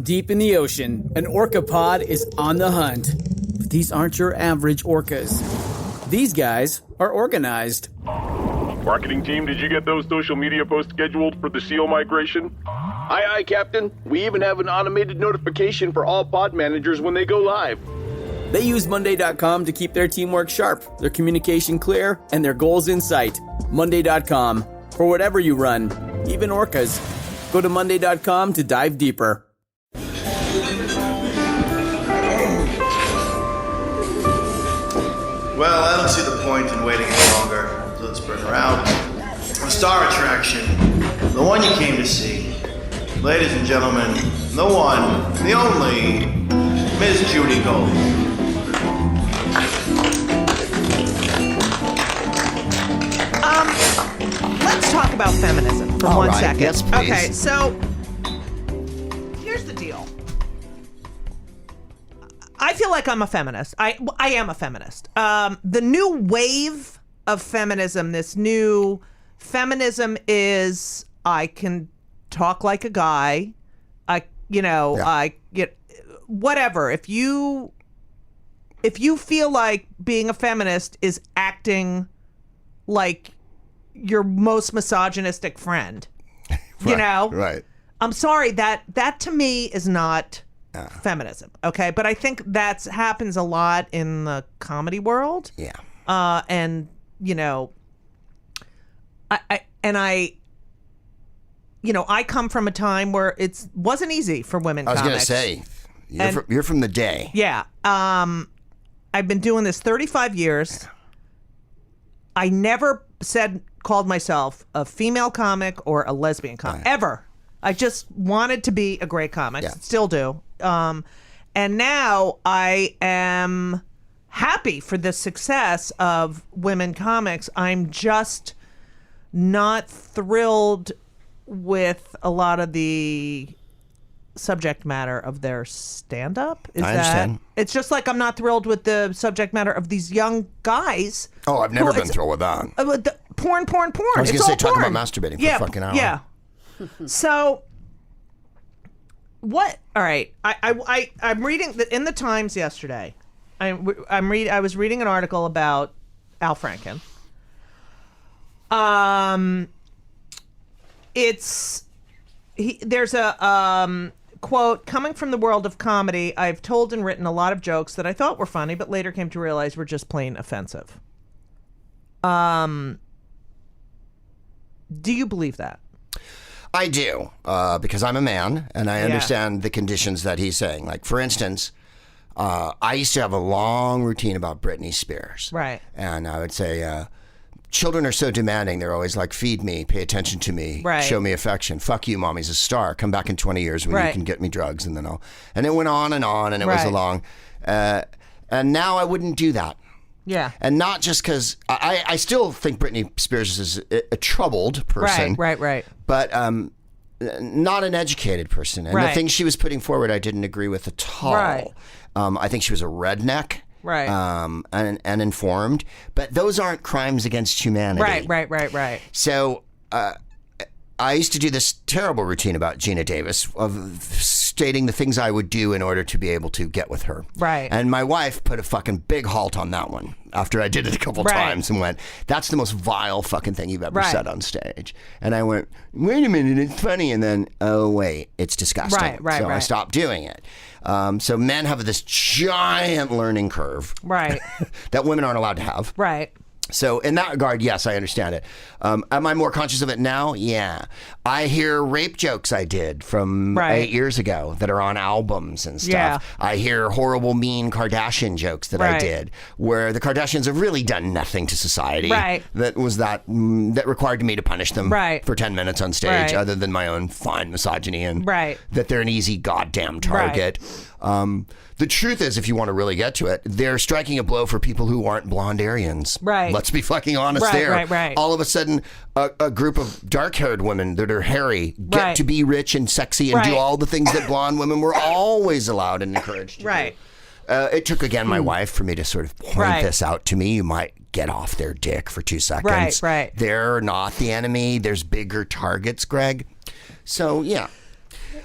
Deep in the ocean, an orca pod is on the hunt. But these aren't your average orcas. These guys are organized. Marketing team, did you get those social media posts scheduled for the SEAL migration? Aye, Captain. We even have an automated notification for all pod managers when they go live. They use Monday.com to keep their teamwork sharp, their communication clear, and their goals in sight. Monday.com. For whatever you run, even orcas. Go to Monday.com to dive deeper. Well, I don't see the point in waiting any longer, so let's bring her out. The star attraction, the one you came to see. Ladies and gentlemen, the one, the only, Miss Judy Gold. Let's talk about feminism for one second. Yes, please. Okay, so here's the deal. I feel like I'm a feminist. I am a feminist. The new wave of feminism, this new feminism is I can talk like a guy. I get whatever. If you feel like being a feminist is acting like your most misogynistic friend, Right. I'm sorry, that to me is not feminism. Okay, but I think that happens a lot in the comedy world. Yeah. And I come from a time where it wasn't easy for women. I was comics. going to say, you're from the day. Yeah. I've been doing this 35 years. I never called myself a female comic or a lesbian comic, ever. I just wanted to be a great comic. Yeah. Still do. And now I am happy for the success of women comics. I'm just not thrilled with a lot of the subject matter of their stand-up. I understand. It's just like I'm not thrilled with the subject matter of these young guys. Oh, I've never been thrilled with that. With the porn. I was going to say, talk about masturbating for a fucking hour. Yeah. So, what? All right. I'm reading in the Times yesterday. I was reading an article about Al Franken. There's a quote coming from the world of comedy. I've told and written a lot of jokes that I thought were funny, but later came to realize were just plain offensive. Do you believe that? I do, because I'm a man, and I understand the conditions that he's saying. Like, for instance, I used to have a long routine about Britney Spears. Right. And I would say, children are so demanding. They're always like, feed me, pay attention to me, show me affection. Fuck you, mommy's a star. Come back in 20 years when you can get me drugs, and then I'll... And it went on, and it was a long... and now I wouldn't do that. Yeah. And not just because I still think Britney Spears is a troubled person. Right. But not an educated person. And the things she was putting forward, I didn't agree with at all. Right. I think she was a redneck. Right. And informed. But those aren't crimes against humanity. Right. So I used to do this terrible routine about Gina Davis of stating the things I would do in order to be able to get with her. Right. And my wife put a fucking big halt on that one after I did it a couple times and went, that's the most vile fucking thing you've ever said on stage. And I went, wait a minute, it's funny. And then, oh, wait, it's disgusting. So I stopped doing it. So men have this giant learning curve. Right. that women aren't allowed to have. Right. So in that regard, yes, I understand it. Am I more conscious of it now? Yeah. I hear rape jokes I did from 8 years ago that are on albums and stuff. Yeah. I hear horrible, mean Kardashian jokes that I did where the Kardashians have really done nothing to society. Right. That required me to punish them for 10 minutes on stage other than my own fine misogyny and that they're an easy goddamn target. The truth is, if you want to really get to it, they're striking a blow for people who aren't blonde Aryans. Right. Let's be fucking honest there. Right. All of a sudden, a group of dark-haired women that are hairy get to be rich and sexy and do all the things that blonde women were always allowed and encouraged to do. It took, again, my wife for me to sort of point this out to me. You might get off their dick for 2 seconds. Right. They're not the enemy. There's bigger targets, Greg. So, yeah.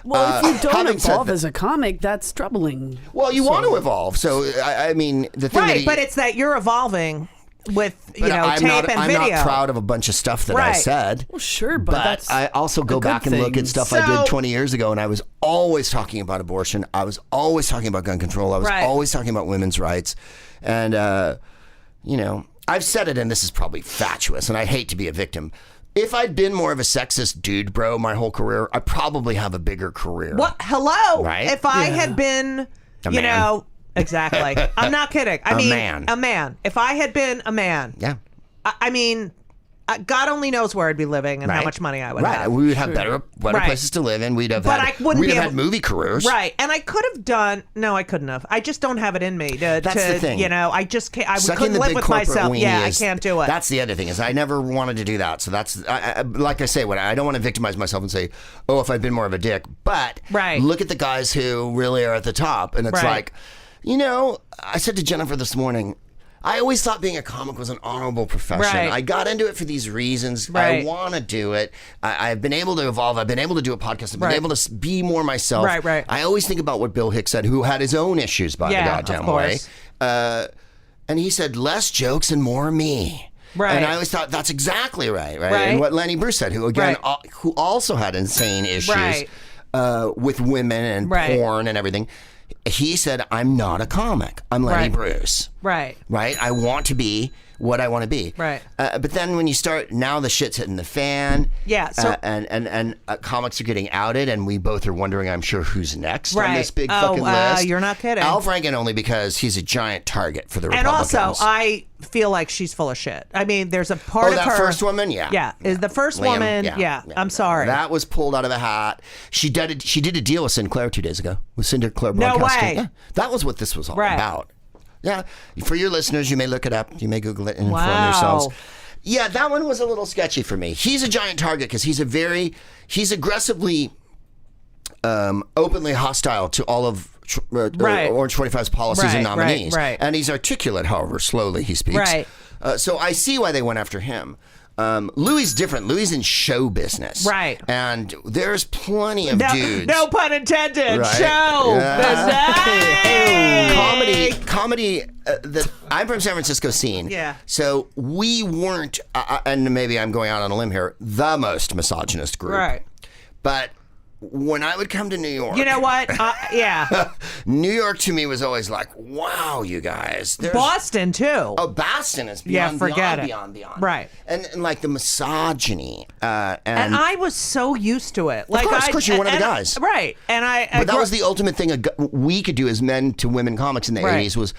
Well, if you don't having said evolve that- as a comic, that's troubling. Well, you want to evolve. So, I mean, the thing Right, that but it's that you're evolving with, but I'm tape not, and I'm video. not proud of a bunch of stuff that I Right. said. Well, sure, but But that's I also go a good back and look thing. at stuff I did 20 years ago, and I was always talking about abortion. I was always talking about gun control. I was Right. always talking about women's rights. And, I've said it, and this is probably fatuous, and I hate to be a victim. If I'd been more of a sexist dude, bro, my whole career, I probably have a bigger career. What? Hello? Right? If I had been, man. exactly. I'm not kidding. I mean, man. a man. If I had been a man, Yeah. I mean, God only knows where I'd be living and how much money I would have. We would have better Right. places to live in. We'd have But had, I wouldn't we'd be have able- had movie careers. Right. And I could have done, no, I couldn't have. I just don't have it in me to, That's the thing. I just can't, I Sucking couldn't the live big with corporate myself. weenie Yeah, is- I can't do it. That's the other thing is I never wanted to do that. So that's like I say, I don't want to victimize myself and say, oh, if I'd been more of a dick. But Right. look at the guys who really are at the top, and it's Right. like, I said to Jennifer this morning, I always thought being a comic was an honorable profession. Right. I got into it for these reasons. Right. I want to do it. I've been able to evolve. I've been able to do a podcast. I've been Right. able to be more myself. Right. I always think about what Bill Hicks said, who had his own issues by the Yeah, goddamn of way. course. And he said, less jokes and more me. Right. And I always thought that's exactly right. Right. And what Lenny Bruce said, who again, Right. who also had insane issues Right. with women and Right. porn and everything. He said, I'm not a comic. I'm Lenny Right. Bruce. Right. Right? I want to be what I want to be. Right. But then when you start, now the shit's hitting the fan. Yeah, so- and comics are getting outed, and we both are wondering, I'm sure, who's next on Right. this big Oh, fucking list. you're not kidding. Al Franken only because he's a giant target for the And Republicans. also, I feel like she's full of shit. I mean, there's a part of that her. first woman? Yeah. Yeah. Is the first Liam, woman. Yeah. I'm sorry. That was pulled out of a hat. She did a deal with Sinclair 2 days ago. With Sinclair No Broadcasting. way. Yeah, that was what this was all Right. about. Yeah. For your listeners, you may look it up. You may Google it and inform Wow. yourselves. Yeah, that one was a little sketchy for me. He's a giant target because he's aggressively, openly hostile to all of Right. Orange 25's policies and Right, nominees. right. And he's articulate, however slowly he speaks. Right. So I see why they went after him. Louis is different. Louis is in show business. Right. And there's plenty of dudes. No pun intended. Right. Show business. Comedy. I'm from San Francisco scene. Yeah. So we weren't, and maybe I'm going out on a limb here, the most misogynist group. Right. But when I would come to New York, You know what? Yeah. New York to me was always like, wow, you guys. There's, Boston too. Oh, Boston is beyond, forget beyond. Right. And like the misogyny. And I was so used to it. Like, of course, you're one of the guys. Right. And But that was the ultimate thing we could do as men to women comics in the Right. 80s was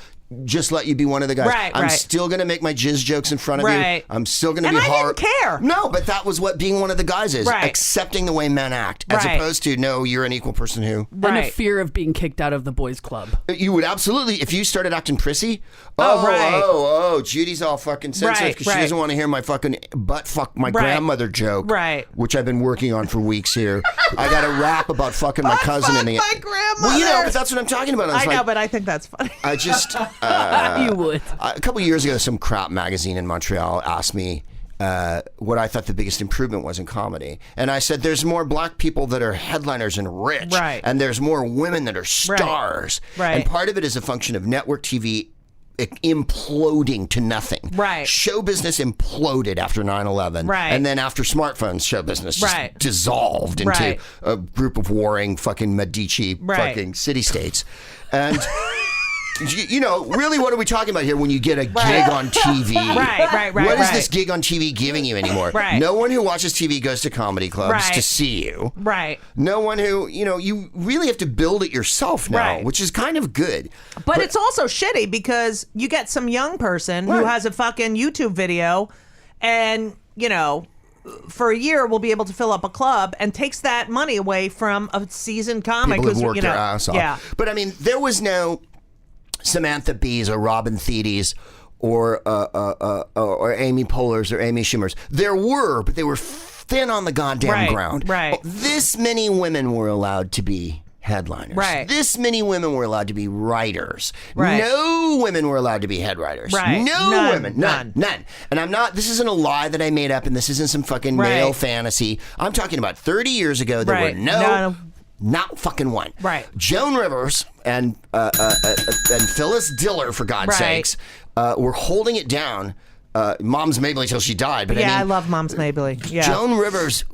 just let you be one of the guys. Right, I'm right. still going to make my jizz jokes in front of you. Right. I'm still going to be And I hard. didn't care. No, but that was what being one of the guys is. Right. Accepting the way men act. As Right. opposed to, no, you're an equal person who... And a Right. fear of being kicked out of the boys' club. You would absolutely, if you started acting prissy, right. Judy's all fucking sensitive Right, because she right. doesn't want to hear my fucking butt fuck my Right. grandmother joke. Right. Which I've been working on for weeks here. I got a rap about fucking my cousin in the... my grandmother. Well, you know, but that's what I'm talking about. I was know, like, but I think that's funny. I just... You would. A couple years ago, some crap magazine in Montreal asked me what I thought the biggest improvement was in comedy. And I said, there's more black people that are headliners and rich. Right. And there's more women that are stars. Right. And part of it is a function of network TV imploding to nothing. Right. Show business imploded after 9/11. Right. And then after smartphones, show business just Right. dissolved into Right. a group of warring fucking Medici Right. fucking city-states. And... You know, really, what are we talking about here when you get a gig on TV? Right. What is right. this gig on TV giving you anymore? Right. No one who watches TV goes to comedy clubs Right. to see you. Right. No one who, you really have to build it yourself now, Right. which is kind of good. But it's also shitty because you get some young person who Right. has a fucking YouTube video and, for a year will be able to fill up a club and takes that money away from a seasoned comic People have who's, worked their ass off. Yeah. But I mean, there was no Samantha Bees or Robin Thede or Amy Poehler's or Amy Schumer's. There were, but they were thin on the goddamn Right, ground. right. This many women were allowed to be headliners. Right. This many women were allowed to be writers. Right. No women were allowed to be head writers. Right. No None. women. None. And I'm not, this isn't a lie that I made up and this isn't some fucking Right. male fantasy. I'm talking about 30 years ago, there Right. were no Not fucking one. Right. Joan Rivers and Phyllis Diller, for God's sakes, were holding it down. Mom's Mabley till she died. But I love Mom's Mabley. Yeah. Joan Rivers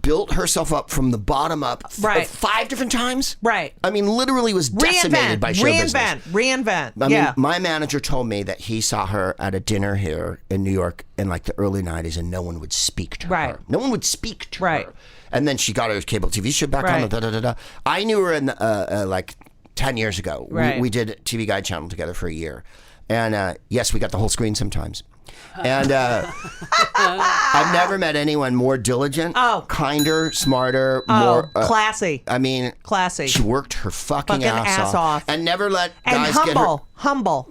built herself up from the bottom up 5 different times. Right. I mean, literally was decimated by show business. Reinvent. I mean, my manager told me that he saw her at a dinner here in New York in like the early 90s and no one would speak to her. No one would speak to her. And then she got her cable TV show back on. I knew her in like 10 years ago. We did TV Guide Channel together for a year. And yes, we got the whole screen sometimes. And I've never met anyone more diligent, kinder, smarter, more classy. I mean, classy. She worked her fucking ass off and never let guys humble, get her. humble.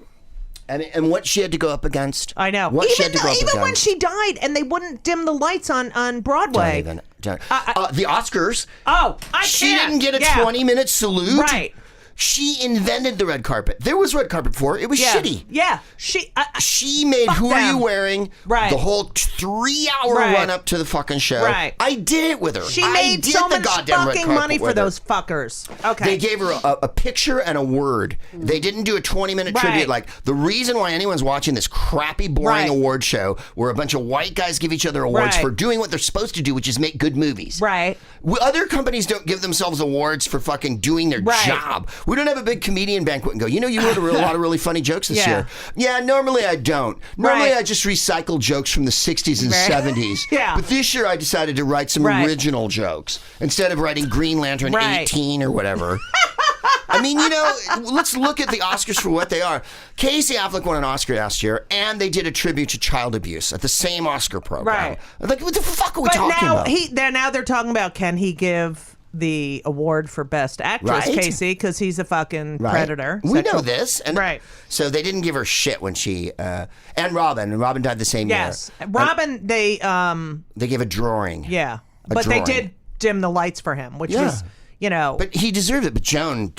And what she had to go up against. I know. Even when she died and they wouldn't dim the lights on Broadway. The Oscars. She can't. didn't get a 20-minute salute. Right. She invented the red carpet. There was red carpet before. It was shitty. Yeah. She made Who Are You Wearing the whole 3-hour run up to the fucking show. Right. I did it with her. She made so much fucking money for those fuckers. Okay. They gave her a picture and a word. They didn't do a 20-minute tribute. Like, the reason why anyone's watching this crappy, boring award show where a bunch of white guys give each other awards for doing what they're supposed to do, which is make good movies. Right. Other companies don't give themselves awards for fucking doing their job. We don't have a big comedian banquet and go, you wrote a lot of really funny jokes this year. Yeah, normally I don't. Normally I just recycle jokes from the 60s and 70s. But this year I decided to write some original jokes instead of writing Green Lantern 18 or whatever. I mean, let's look at the Oscars for what they are. Casey Affleck won an Oscar last year, and they did a tribute to child abuse at the same Oscar program. Right. Like, what the fuck are we talking about? Now they're talking about, can he give the award for Best Actress, Casey, because he's a fucking predator. We know this. And so they didn't give her shit when she... and Robin died the same year. Yes. Robin, they gave a drawing. Yeah. But they did dim the lights for him, which was... But he deserved it. But Joan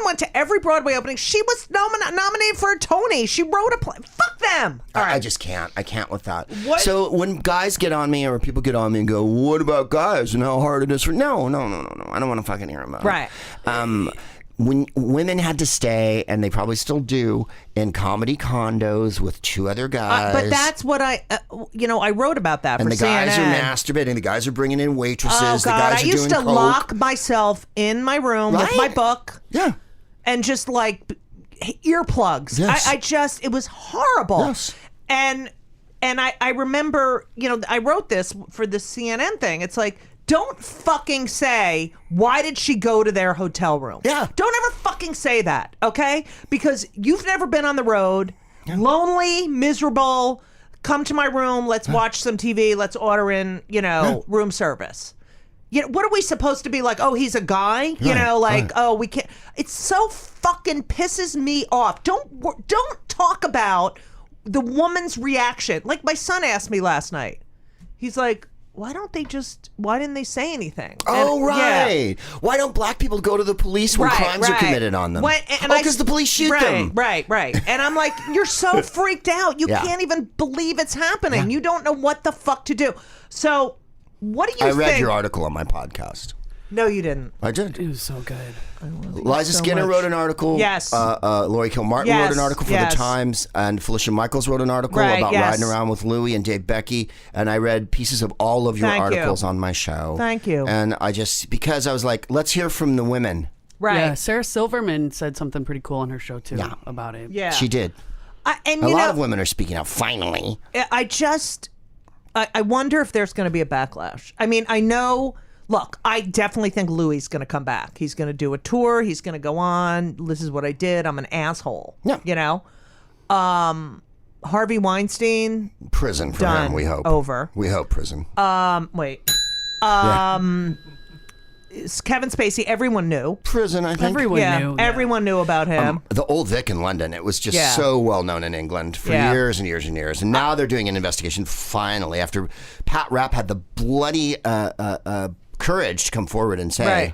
went to every Broadway opening. She was nominated for a Tony. She wrote a play. Fuck them. All right. I just can't. I can't with that. So when guys get on me or people get on me and go, what about guys and how hard it is for... No. I don't want to fucking hear about it. Right. When women had to stay, and they probably still do, in comedy condos with 2 other guys. But that's what I wrote about that for CNN. And the guys are masturbating. The guys are bringing in waitresses. Oh, God. The guys I used to coke. lock myself in my room with my book. Yeah. And just like earplugs. Yes. It was horrible. Yes. And I remember, I wrote this for the CNN thing. It's like, don't fucking say, why did she go to their hotel room? Yeah. Don't ever fucking say that, okay? Because you've never been on the road, lonely, miserable, come to my room, let's watch some TV, let's order in, room service. What are we supposed to be like? Oh, he's a guy? Oh, we can't. It so fucking pisses me off. Don't talk about the woman's reaction. Like my son asked me last night. He's like, why didn't they say anything? Oh, right. Yeah. Why don't black people go to the police when crimes are committed on them? Because the police shoot them. Right. And I'm like, you're so freaked out. You can't even believe it's happening. You don't know what the fuck to do. So what do you think? I read your article on my podcast. No, you didn't. I did. It was so good. Liza Skinner wrote an article. Yes. Laurie Kilmartin wrote an article for The Times, and Felicia Michaels wrote an article about riding around with Louie and Dave Becky, and I read pieces of all of your articles on my show. Thank you. And because I was like, let's hear from the women. Right. Yeah, Sarah Silverman said something pretty cool on her show, too, about it. Yeah. She did. A lot of women are speaking out, finally. I wonder if there's going to be a backlash. I mean, I know... Look, I definitely think Louie's going to come back. He's going to do a tour. He's going to go on. This is what I did. I'm an asshole. Yeah. Harvey Weinstein. Prison for him, we hope. Over. We hope prison. Wait. Kevin Spacey, everyone knew. Prison, I think. Everyone knew. Everyone knew about him. The old Vic in London, it was just so well known in England for years and years and years. And now they're doing an investigation finally after Pat Rapp had the bloody courage to come forward and say,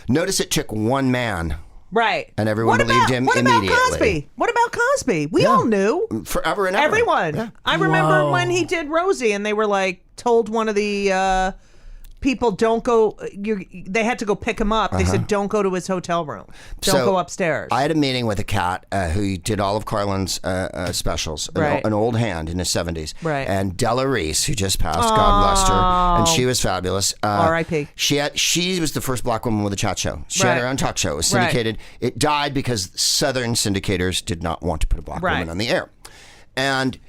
notice it took one man. Right. And everyone believed him immediately. What about Cosby? We all knew. Forever and ever. Everyone. Yeah. I remember when he did Rosie and they were like, told one of the people don't go. They had to go pick him up. They said, "Don't go to his hotel room. Don't go upstairs." I had a meeting with a cat who did all of Carlin's specials. Right. An old hand in his 70s. Right. And Della Reese, who just passed, God bless her, and she was fabulous. R.I.P. She was the first black woman with a chat show. She had her own talk show. It was syndicated. It died because Southern syndicators did not want to put a black woman on the air. And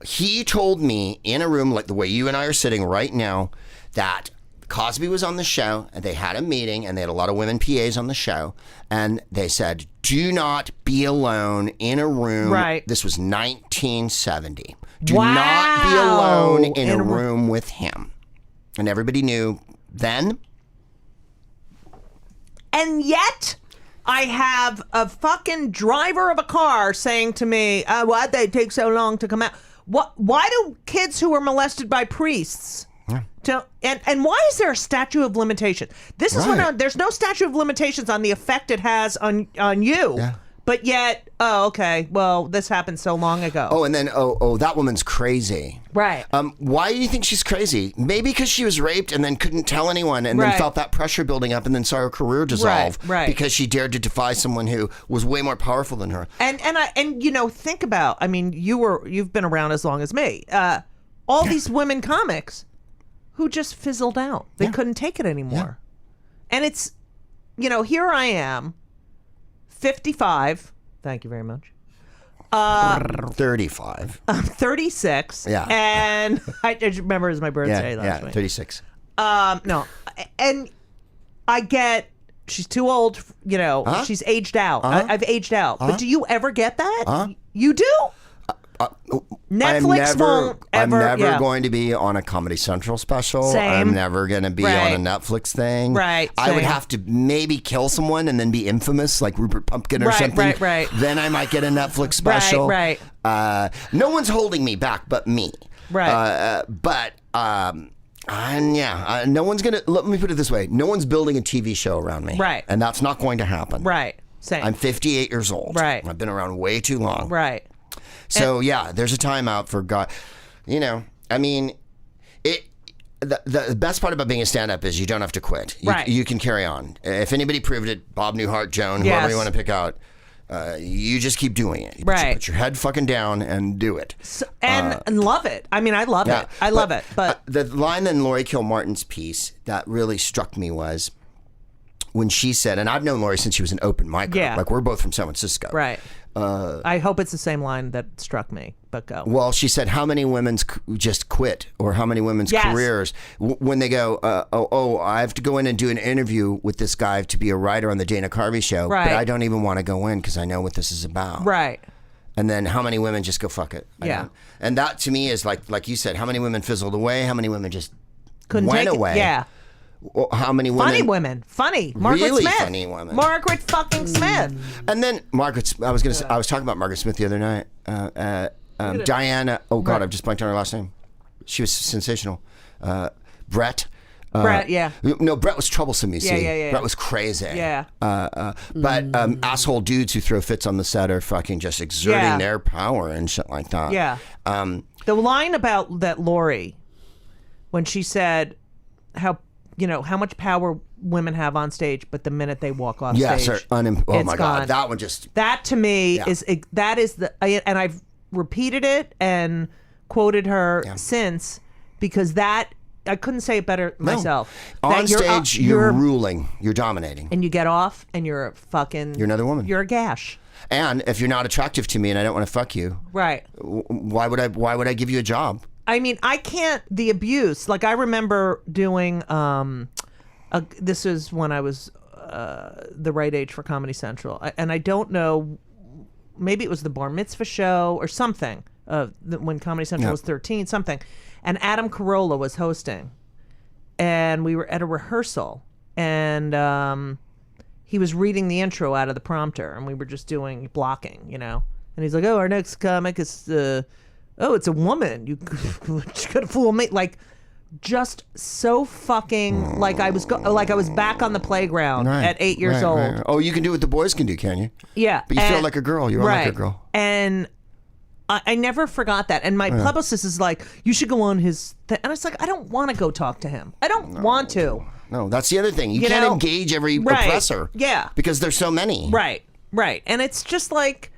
he told me in a room like the way you and I are sitting right now that Cosby was on the show, and they had a meeting, and they had a lot of women PAs on the show, and they said, do not be alone in a room. Right. This was 1970. Do not be alone in a room with him. And everybody knew then. And yet, I have a fucking driver of a car saying to me, why'd they take so long to come out? Why do kids who were molested by priests... And why is there a statute of limitation? This is when there's no statute of limitations on the effect it has on you. Yeah. But yet, okay, well, this happened so long ago. Oh, and then, that woman's crazy. Right. Why do you think she's crazy? Maybe because she was raped and then couldn't tell anyone and then felt that pressure building up and then saw her career dissolve because she dared to defy someone who was way more powerful than her. And think about, I mean, you've been around as long as me. All these women comics who just fizzled out. They couldn't take it anymore. Yeah. And it's, here I am, 55. Thank you very much. 35. I'm 36. Yeah. And I just remember it was my birthday last week. 36. No. And I get, she's too old, she's aged out. I've aged out. But do you ever get that? You do? Netflix won't ever. I'm never going to be on a Comedy Central special. Same. I'm never going to be on a Netflix thing. Right. I would have to maybe kill someone and then be infamous, like Rupert Pumpkin or something. Right. Then I might get a Netflix special. Right. No one's holding me back but me. Right. No one's gonna. Let me put it this way: no one's building a TV show around me. Right. And that's not going to happen. Right. Same. I'm 58 years old. Right. I've been around way too long. Right. So there's a timeout for God. I mean, the best part about being a stand-up is you don't have to quit. You can carry on. If anybody proved it, Bob Newhart, Joan, whoever you want to pick out, you just keep doing it. Put your head fucking down and do it. And love it. I mean, I love it. I love it. But the line in Laurie Kilmartin's piece that really struck me was when she said, and I've known Laurie since she was an open micer. Yeah. Like we're both from San Francisco. Right. I hope it's the same line that struck me, but go. Well, she said, how many women's just quit, or how many women's careers, when they go, I have to go in and do an interview with this guy to be a writer on the Dana Carvey show, but I don't even want to go in because I know what this is about. Right. And then how many women just go, fuck it. And that to me is like you said, how many women fizzled away, how many women just went away. Yeah. How many women? Funny women. Funny. Margaret really Smith. Funny women. Margaret fucking Smith. And then I was talking about Margaret Smith the other night. Diana. Oh God, I've just blanked on her last name. She was sensational. Brett. Brett, yeah. No, Brett was troublesome, you see. Yeah. Brett was crazy. Yeah. But asshole dudes who throw fits on the set are fucking just exerting their power and shit like that. Yeah. The line about that Laurie, when she said how much power women have on stage, but the minute they walk off stage, oh my gone. God, that one just... That to me is and I've repeated it and quoted her since, because that, I couldn't say it better myself. On stage, you're ruling, you're dominating. And you get off and you're another woman. You're a gash. And if you're not attractive to me and I don't want to fuck you, right? Why would I give you a job? I mean, I can't, the abuse, like I remember doing, this is when I was the right age for Comedy Central. And I don't know, maybe it was the Bar Mitzvah show or something, when Comedy Central was 13, something. And Adam Carolla was hosting. And we were at a rehearsal. And he was reading the intro out of the prompter. And we were just doing blocking, And he's like, our next comic is... it's a woman. You could fool me. Like, just so fucking like I was back on the playground at 8 years old. Right. Oh, you can do what the boys can do, can you? Yeah. But you feel like a girl. You are like a girl. And I never forgot that. And my publicist is like, you should go on his thing. And I was like, I don't want to go talk to him. I don't want to. No, that's the other thing. You can't engage every oppressor. Yeah. Because there's so many. Right. And it's just like,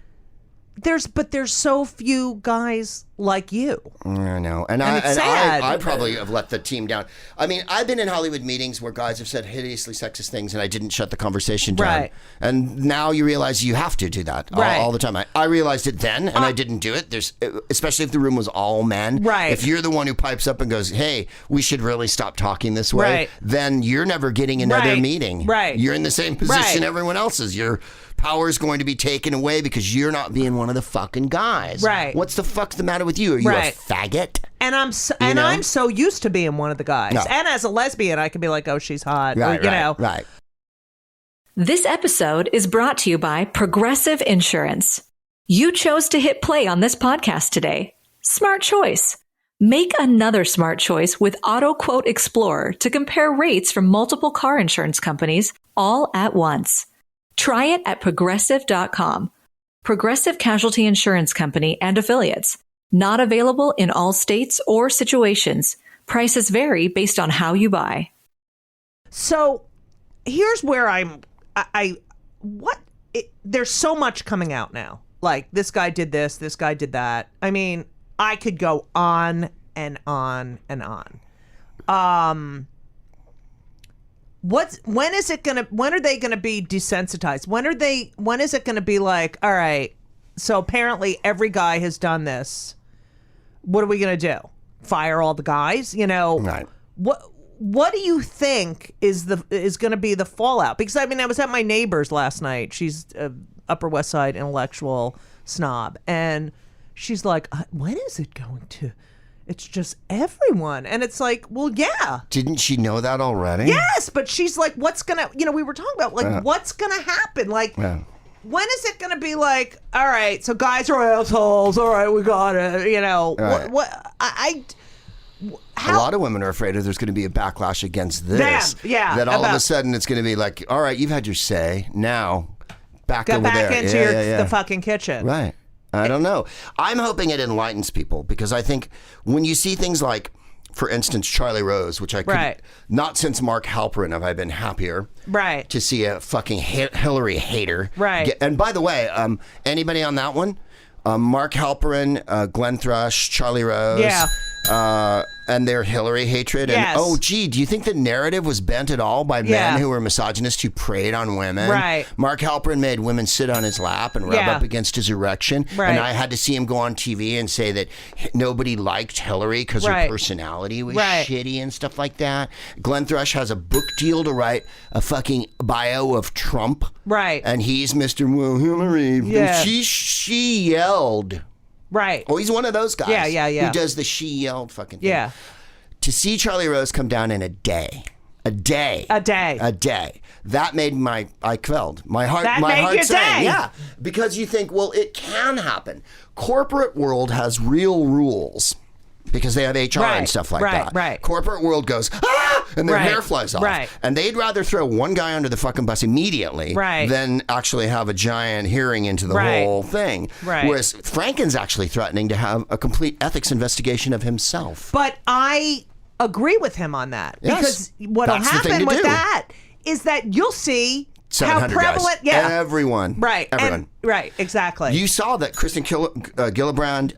there's so few guys like you. I know. And it's sad. I probably have let the team down. I mean, I've been in Hollywood meetings where guys have said hideously sexist things and I didn't shut the conversation down. Right. And now you realize you have to do that all the time. I realized it then and I didn't do it. Especially if the room was all men. Right. If you're the one who pipes up and goes, hey, we should really stop talking this way, then you're never getting another meeting. Right. You're in the same position everyone else is. Your power is going to be taken away because you're not being one of the fucking guys. Right. What's the fuck's the matter with you? Are you a faggot? And I'm so used to being one of the guys. No. And as a lesbian, I can be like, oh, she's hot. Right. This episode is brought to you by Progressive Insurance. You chose to hit play on this podcast today. Smart choice. Make another smart choice with Auto Quote Explorer to compare rates from multiple car insurance companies all at once. Try it at Progressive.com. Progressive Casualty Insurance Company and Affiliates. Not available in all states or situations. Prices vary based on how you buy. So here's where there's so much coming out now. Like, this guy did this guy did that. I mean, I could go on and on and on. When are they gonna be desensitized? When is it gonna be like, all right, so apparently every guy has done this. What are we gonna do? Fire all the guys? Right. What do you think is gonna be the fallout? Because I mean, I was at my neighbor's last night. She's a Upper West Side intellectual snob, and she's like, when is it going to? It's just everyone. And it's like, well, yeah. Didn't she know that already? Yes, but she's like, what's going to, we were talking about, like, what's going to happen? Like, when is it going to be like, all right, so guys are assholes. All right, we got it. A lot of women are afraid there's going to be a backlash against this. That all of a sudden it's going to be like, all right, you've had your say. Now, back over there. Get back into the fucking kitchen. Right. I don't know. I'm hoping it enlightens people because I think when you see things like, for instance, Charlie Rose, which I could, not since Mark Halperin have I been happier to see a fucking Hillary hater. Right. And by the way, anybody on that one? Mark Halperin, Glenn Thrush, Charlie Rose. And their Hillary hatred. And, oh, gee, do you think the narrative was bent at all by men who were misogynists who preyed on women? Right. Mark Halperin made women sit on his lap and rub up against his erection. Right. And I had to see him go on TV and say that nobody liked Hillary because her personality was shitty and stuff like that. Glenn Thrush has a book deal to write a fucking bio of Trump. Right. And he's Mr. Well, Hillary. Yeah. She yelled. Right. Oh, he's one of those guys. Yeah. Who does the she yelled fucking thing. Yeah. To see Charlie Rose come down in a day. That made I quelled. My heart sang. Yeah. Because you think, well, it can happen. Corporate world has real rules. Because they have HR and stuff like that. Right. Corporate world goes, and their hair flies off. Right. And they'd rather throw one guy under the fucking bus immediately than actually have a giant hearing into the whole thing. Right. Whereas Franken's actually threatening to have a complete ethics investigation of himself. But I agree with him on that. Yes. Because what'll happen with that is that you'll see how prevalent, guys. Everyone. Right. Everyone. Right, exactly. You saw that Kristen Gillibrand,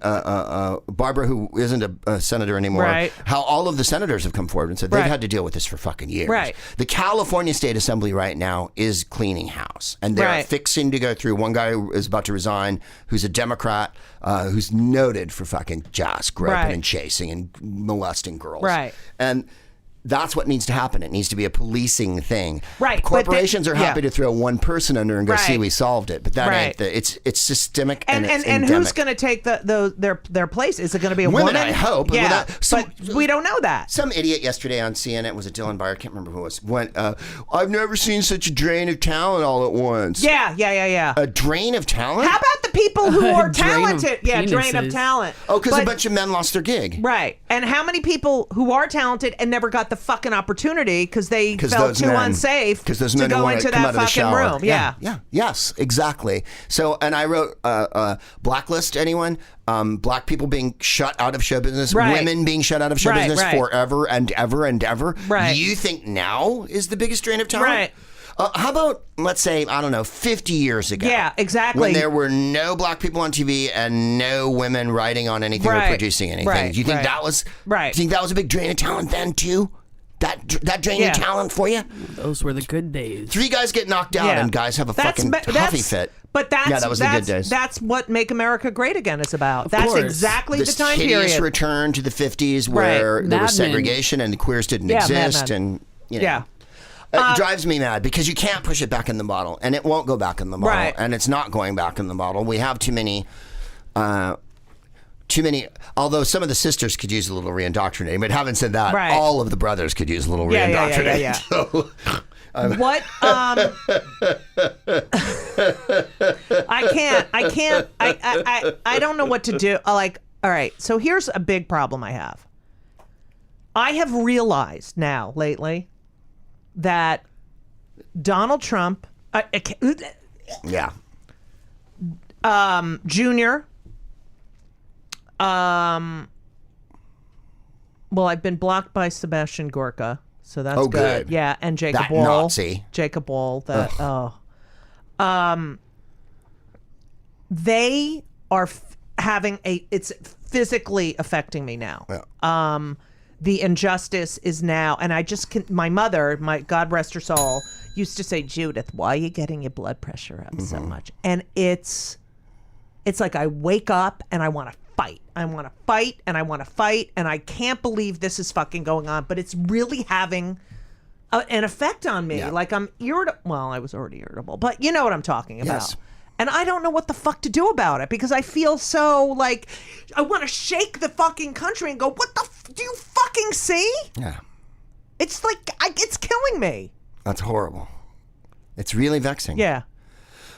Barbara, who isn't a senator anymore, how all of the senators have come forward and said they've had to deal with this for fucking years. Right. The California State Assembly right now is cleaning house. And they're fixing to go through. One guy who is about to resign, who's a Democrat, who's noted for fucking just groping and chasing and molesting girls. Right. And that's what needs to happen. It needs to be a policing thing. Right. Corporations are happy to throw one person under and go, see, we solved it. But that ain't it's systemic and it's endemic. Who's going to take their place? Is it going to be a woman? I hope. Yeah. But we don't know that. Some idiot yesterday on CNN, was it Dylan Beyer? I can't remember who it was. Went, I've never seen such a drain of talent all at once. Yeah. A drain of talent? How about the people who are Drain of talented? Yeah, drain of penises. talent. Oh, because a But- bunch of men lost their gig. Right. And how many people who are talented and never got the fucking opportunity because they felt those too men- unsafe those to men who go wanna into come out that of the fucking shower. room? Yeah. Yes, exactly. So, and I wrote blacklist anyone, black people being shut out of show business, Right. women being shut out of show Right, business right. forever and ever and ever. Right. You think now is the biggest drain of talent? Right. How about, let's say, I don't know, 50 years ago? Yeah, exactly. When there were no black people on TV and no women writing on anything or Right. producing anything. Right, Do you think right. that was? Right. Do you think that was a big drain of talent then too? That drain Yeah. of talent for you? Those were the good days. 3 guys get knocked out and guys have a fucking huffy fit. But that was the good days. That's what Make America Great Again is about. That's course. exactly This the time hideous period. return to the 50s where there Mad was Men. segregation and the queers didn't Yeah, Mad exist. Men. And, you know. Yeah. It drives me mad because you can't push it back in the bottle, and it won't go back in the bottle, Right. and it's not going back in the bottle. We have too many. Although some of the sisters could use a little reindoctrinating, but having said that, Right. all of the brothers could use a little Yeah, reindoctrinating. yeah. So, What? I can't. I don't know what to do. All right. So here's a big problem I have. I have realized now lately that Donald Trump, yeah. Junior, well, I've been blocked by Sebastian Gorka, so that's Oh, good. good. Yeah, and Jacob That Wall. Nazi. Jacob Wall. They are it's physically affecting me now. Yeah. The injustice is now, and I just can. My mother, God rest her soul, used to say, Judith, why are you getting your blood pressure up so much? And it's like I wake up and I want to fight. I want to fight and I want to fight, and I can't believe this is fucking going on, but it's really having an effect on me. Yeah. Like I'm irritable. Well, I was already irritable, but you know what I'm talking about. Yes. And I don't know what the fuck to do about it because I feel so like I want to shake the fucking country and go, what the do you fucking see? Yeah. It's like, it's killing me. That's horrible. It's really vexing. Yeah.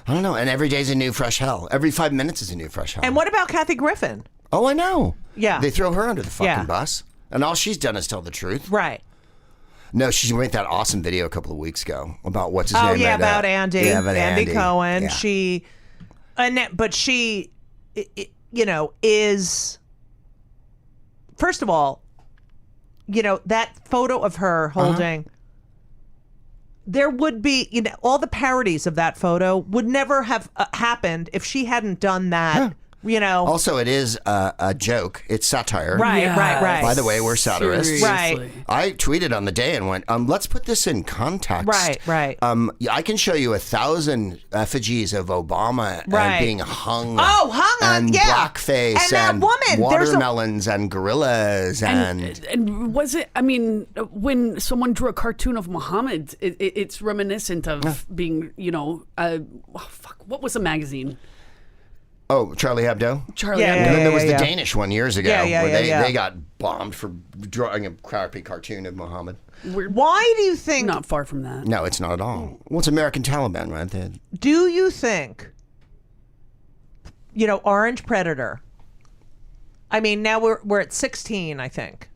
I don't know. And every day's a new fresh hell. Every 5 minutes is a new fresh hell. And what about Kathy Griffin? Oh, I know. Yeah. They throw her under the fucking Yeah. bus. And all she's done is tell the truth. Right. No, she made that awesome video a couple of weeks ago about what's his name. Oh, yeah, made that. about Andy. Yeah, about Andy Cohen. Yeah. But she, is, first of all, that photo of her holding, there would be, all the parodies of that photo would never have happened if she hadn't done that, Also, it is a joke. It's satire. Right, Yes. right. By the way, we're satirists. Seriously. Right. I tweeted on the day and went, let's put this in context. Right. I can show you 1,000 effigies of Obama Right. being hung. Oh, hung on, and yeah. blackface And that woman, there's a- watermelons and gorillas And was it? I mean, when someone drew a cartoon of Muhammad, it's reminiscent of being, what was a magazine? Oh, Charlie Hebdo? Charlie Yeah, Hebdo. And then there was the yeah. Danish one years ago Yeah, where yeah. they got bombed for drawing a crappy cartoon of Muhammad. We're Why do you think, not far from that. No, it's not at all. Well, it's American Taliban, right? do you think, Orange Predator, I mean, now we're at 16, I think,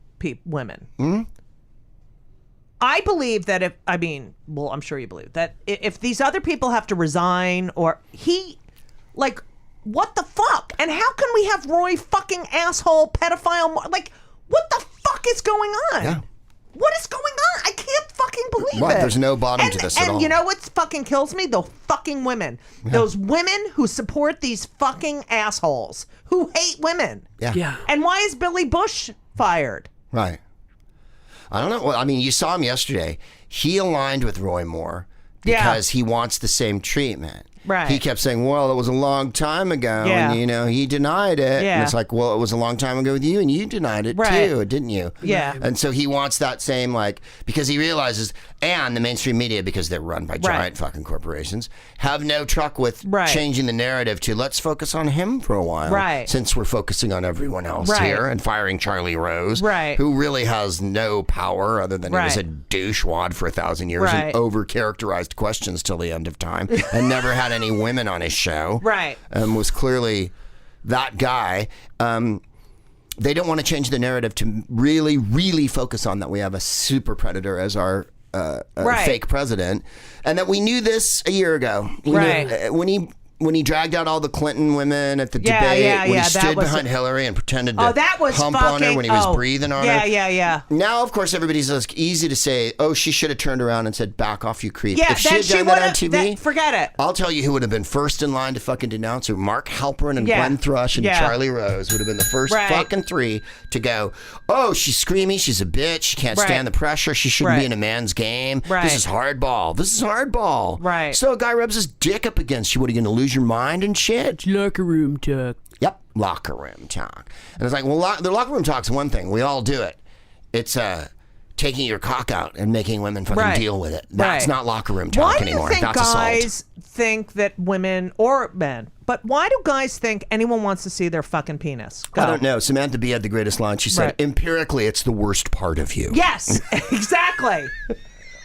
women. Mm-hmm. I believe that I'm sure you believe that if these other people have to resign or what the fuck? And how can we have Roy fucking asshole pedophile? What the fuck is going on? Yeah. What is going on? I can't fucking believe What? it. There's no bottom to this at all. And you know what fucking kills me? The fucking women. Those women who support these fucking assholes who hate women. Yeah. Yeah. And why is Billy Bush fired? Right. I don't know. Well, I mean, you saw him yesterday. He aligned with Roy Moore because he wants the same treatment. Right. He kept saying, well, it was a long time ago. Yeah. And, he denied it. Yeah. And it's like, well, it was a long time ago with you, and you denied it Right. too, didn't you? Yeah. And so he wants that same, because he realizes, and the mainstream media, because they're run by giant fucking corporations, have no truck with Right. changing the narrative to let's focus on him for a while. Right. Since we're focusing on everyone else Right. here and firing Charlie Rose, Right. who really has no power other than he was a douchewad for 1,000 years Right. and over-characterized questions till the end of time and never had many women on his show. Right. Was clearly that guy. They don't want to change the narrative to really, really focus on that we have a super predator as our fake president, and that we knew this a year ago. We knew, when he dragged out all the Clinton women at the debate, when he stood behind Hillary and pretended to hump on her when he was breathing on her. Yeah. Now, of course, everybody's easy to say, oh, she should have turned around and said, back off, you creep. Yeah, if she had done that on TV, forget it. I'll tell you who would have been first in line to fucking denounce her. Mark Halperin and Glenn Thrush and Charlie Rose would have been the first fucking three to go, oh, she's screaming, she's a bitch, she can't stand the pressure, she shouldn't be in a man's game. This is hardball. This is hardball. Right. So a guy rubs his dick up against you. What, are you going to lose your mind and shit? It's locker room talk. Yep, locker room talk. And it's like, well, the locker room talk's one thing. We all do it. It's taking your cock out and making women fucking deal with it. That's not locker room talk anymore. Why do you think guys think that women or men, but why do guys think anyone wants to see their fucking penis? Go. I don't know. Samantha Bee had the greatest line. She said, empirically, it's the worst part of you. Yes, exactly.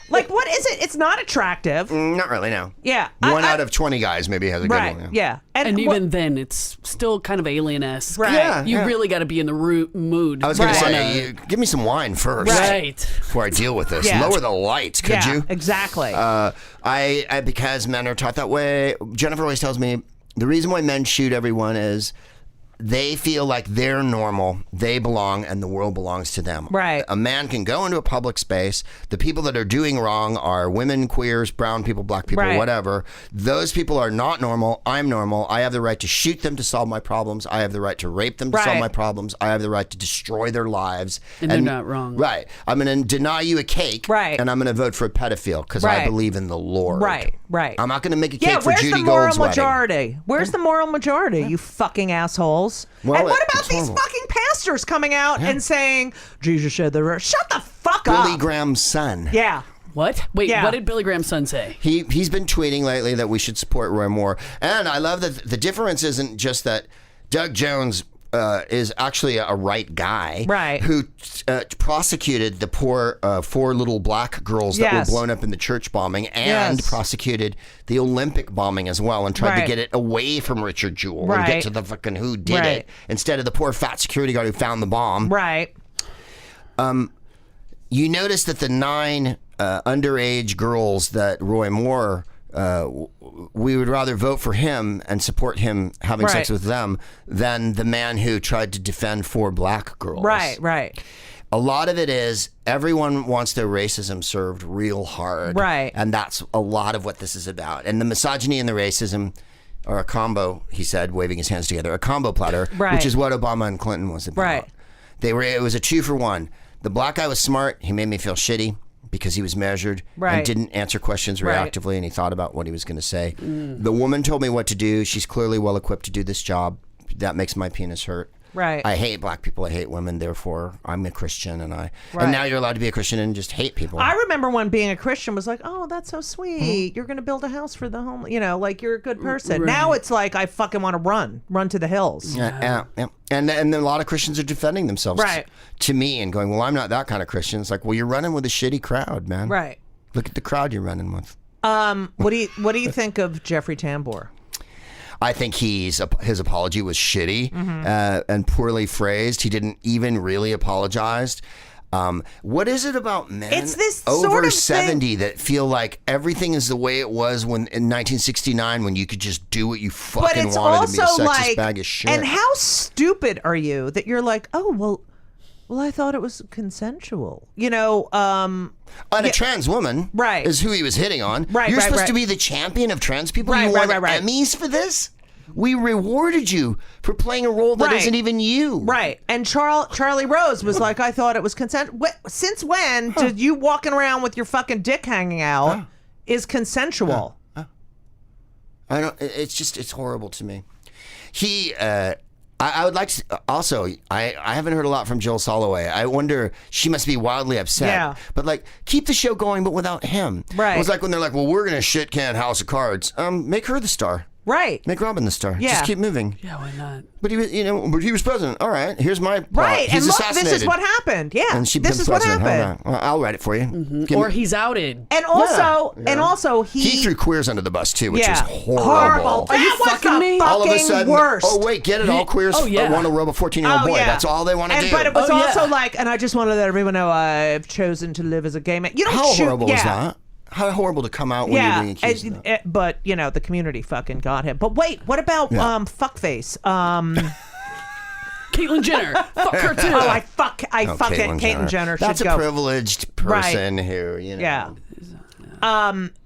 Like, what is it? It's not attractive. Not really, no. Yeah. One out of 20 guys maybe has a good one. Yeah. And even then, it's still kind of alien-esque. Right. Yeah, you really got to be in the mood. I was going to say, give me some wine first. Right. Before I deal with this. Lower the lights, could you? Exactly. I because men are taught that way, Jennifer always tells me, the reason why men shoot everyone is they feel like they're normal, they belong, and the world belongs to them. Right. A man can go into a public space. The people that are doing wrong are women, queers, brown people, black people, whatever. Those people are not normal. I'm normal. I have the right to shoot them to solve my problems. I have the right to rape them to solve my problems. I have the right to destroy their lives. And they're not wrong. Right. I'm going to deny you a cake. Right. And I'm going to vote for a pedophile because I believe in the Lord. Right. I'm not going to make a cake for where's Judy the moral Gold's wedding. majority? Where's the moral majority, you fucking assholes? Well, and what about it's these horrible. fucking pastors coming out and saying, Jesus said the shut the fuck Billy up. Graham's son. Yeah. What? Wait, what did Billy Graham's son say? He's been tweeting lately that we should support Roy Moore. And I love that the difference isn't just that Doug Jones is actually a right guy, who prosecuted the poor 4 little black girls that were blown up in the church bombing, and prosecuted the Olympic bombing as well, and tried to get it away from Richard Jewell and get to the fucking who did it instead of the poor fat security guard who found the bomb. Right. You notice that the 9 underage girls that Roy Moore, we would rather vote for him and support him having sex with them than the man who tried to defend 4 black girls. Right. A lot of it is everyone wants their racism served real hard. Right. And that's a lot of what this is about. And the misogyny and the racism are a combo, he said, waving his hands together, a combo platter, which is what Obama and Clinton was about. Right. It was a 2-for-1. The black guy was smart. He made me feel shitty because he was measured and didn't answer questions reactively, and he thought about what he was going to say. The woman told me what to do. She's clearly well equipped to do this job. That makes my penis hurt. Right. I hate black people. I hate women. Therefore, I'm a Christian, and now you're allowed to be a Christian and just hate people. I remember when being a Christian was like, oh, that's so sweet. You're going to build a house for the home. You know, like you're a good person. Now it's like I fucking want to run to the hills. Yeah. And a lot of Christians are defending themselves to me and going, well, I'm not that kind of Christian. It's like, well, you're running with a shitty crowd, man. Right. Look at the crowd you're running with. What do you think of Jeffrey Tambor? I think his apology was shitty and poorly phrased. He didn't even really apologize. What is it about men it's this over sort of 70 thing that feel like everything is the way it was when in 1969 when you could just do what you fucking wanted and be a sexist bag of shit? And how stupid are you that you're like, oh, well, I thought it was consensual. You know, and a trans woman is who he was hitting on. You're supposed to be the champion of trans people. You won Emmys for this? We rewarded you for playing a role that isn't even you. Right. And Charlie Rose was like, I thought it was consent. Since when did you walking around with your fucking dick hanging out is consensual? I don't. It's horrible to me. I would like to also. I haven't heard a lot from Jill Soloway. I wonder, she must be wildly upset. Yeah. But like, keep the show going, but without him. Right. It was like when they're like, well, we're gonna shit can House of Cards. Make her the star. Right. Make Robin the star. Yeah. Just keep moving. Yeah, why not? But he was president. All right, here's my plot. Right. He's and look, assassinated. this is what happened. Yeah. And she this becomes is what president. happened. Hold on. I'll write it for you. Or he's outed. And also, He threw queers under the bus too, which yeah. is horrible. Horrible. Are you That was fucking the me? fucking All of a sudden, worst. oh wait, get it? All queers want to rob a 14-year-old boy. yeah. That's all they want to do. But it was Oh, also yeah. like, and I just want to let everyone know I've chosen to live as a gay man. You don't How shoot, horrible is that? How horrible to come out when you're being accused of that. But the community fucking got him. But wait, what about fuckface? Caitlyn Jenner. Fuck her too. Oh, I fuck it. Caitlyn Jenner should That's go. a privileged person who, Yeah.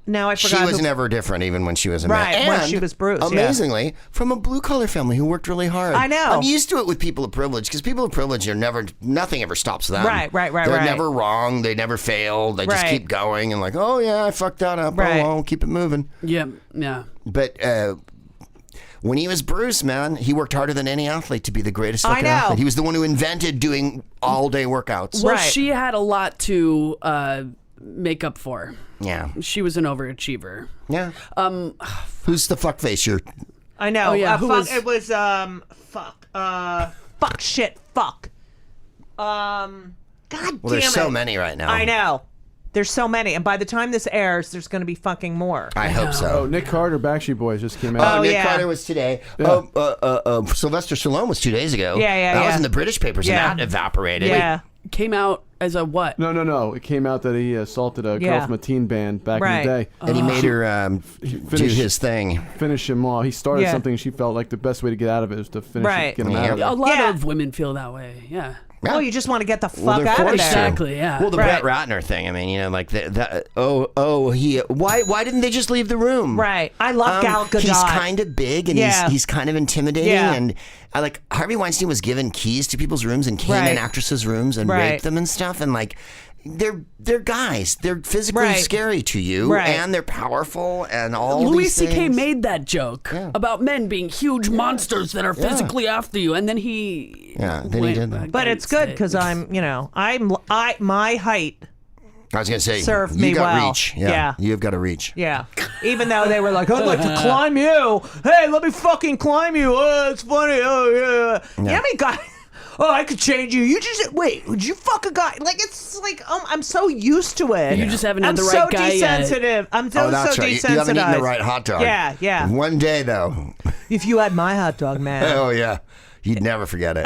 Now I forgot. She was never different, even when she was a man. Right, when And, she was Bruce. amazingly, from a blue-collar family who worked really hard. I know. I'm used to it with people of privilege, because people of privilege are nothing ever stops them. Right. They're never wrong. They never fail. They just keep going and like, oh yeah, I fucked that up. Right. Oh well, keep it moving. Yeah. But when he was Bruce, man, he worked harder than any athlete to be the greatest I fucking know. athlete. He was the one who invented doing all-day workouts. Well, Right. she had a lot to make up for. Yeah. She was an overachiever. Yeah. Who's the fuckface? I know. Oh, yeah, fuck. who was- It was fuck shit fuck. God damn Well, there's it. so many right now. I know. There's so many, and by the time this airs, there's going to be fucking more. I hope so. Oh, Nick Carter, Backstreet Boys just came out. Oh, Nick yeah. Carter was today. Yeah. Sylvester Stallone was 2 days ago. Yeah, That was yeah. in the British papers, Yeah. and that evaporated. Yeah. Came out as a what? No. It came out that he assaulted a Yeah. girl from a teen band back in the day. And he made her do Finish- his thing. Finish him off. He started Yeah. something. She felt like the best way to get out of it is to finish Right. it, get him out of A it. lot Yeah. of women feel that way. Yeah. Oh, you just want to get the fuck Well, they're out of forced there. to. Exactly, yeah. Well, the Right. Brett Ratner thing. I mean, like why didn't they just leave the room? Right. I love Gal Gadot. He's kind of big and Yeah. he's kind of intimidating Yeah. and like Harvey Weinstein was given keys to people's rooms and came Right. in actresses' rooms and Right. raped them and stuff and like they're guys. They're physically Right. scary to you Right. and they're powerful and all Louis these C.K. things. made that joke about men being huge monsters that are physically after you, and then he did that. But it's good because my height. I was gonna say Served you me got well. reach. Yeah. You've got to reach. Yeah. Even though they were like, I'd like to climb you. Hey, let me fucking climb you. Oh, it's funny. Oh, yeah. Yeah, I mean, guy. Oh, I could change you. You just wait. Would you fuck a guy? Like it's like I'm so used to it. You just haven't had I'm the right so guy yet. desensitive. I'm so That's right. desensitized. You haven't eaten the right hot dog. Yeah. One day though. If you had my hot dog, man. Oh yeah. You'd never forget it.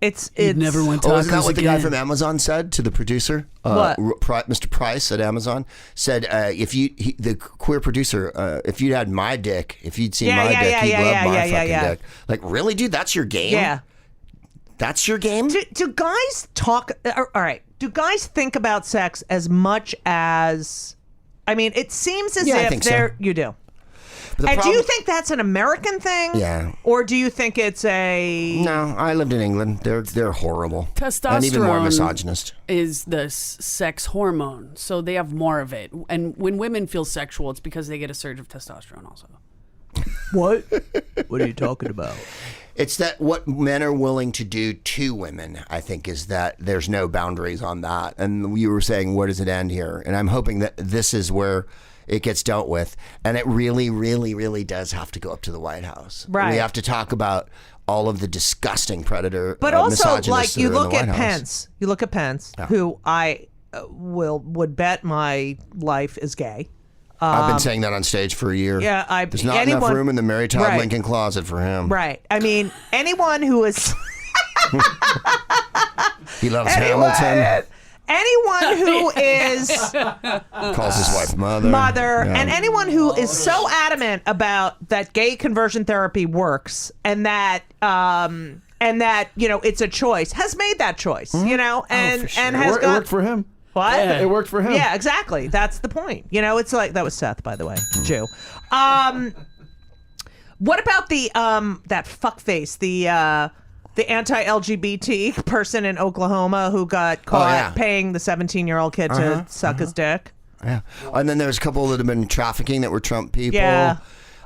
It's never went tacos Oh, isn't that what the guy again. from Amazon said to the producer? What? Mr. Price at Amazon said, the queer producer, if you'd had my dick, if you'd seen my dick, you'd love my fucking dick. Like, really, dude? That's your game? Yeah. That's your game? Do guys talk? All right. Do guys think about sex as much as? I mean, it seems as Yeah, I if think so. they're. You do. But the And do problem- you think that's an American thing? Yeah. Or do you think it's a? No, I lived in England. They're horrible. Testosterone And even more misogynist. is the sex hormone, so they have more of it. And when women feel sexual, it's because they get a surge of testosterone also. What? What are you talking about? It's that what men are willing to do to women, I think, is that there's no boundaries on that. And you were saying, where does it end here? And I'm hoping that this is where it gets dealt with. And it really, really, really does have to go up to the White House. Right. We have to talk about all of the disgusting predator But also, misogynists like that you are in the look at White House. Pence. You look at Pence, who I would bet my life is gay. I've been saying that on stage for a year. Yeah, There's not enough room in the Mary Todd Right. Lincoln closet for him. Right. I mean, anyone who is. He loves Hamilton. Anyone who is Calls his wife mother. Yeah. and anyone who is so adamant about that gay conversion therapy works and that it's a choice has made that choice, and and has It got worked for him. what? It worked for him. Yeah, exactly. That's the point. It's like that was Seth, by the way, Jew. What about the that fuckface, the anti-LGBT person in Oklahoma who got caught paying the 17-year-old kid to suck his dick? Yeah. And then there's a couple that have been trafficking that were Trump people. Yeah.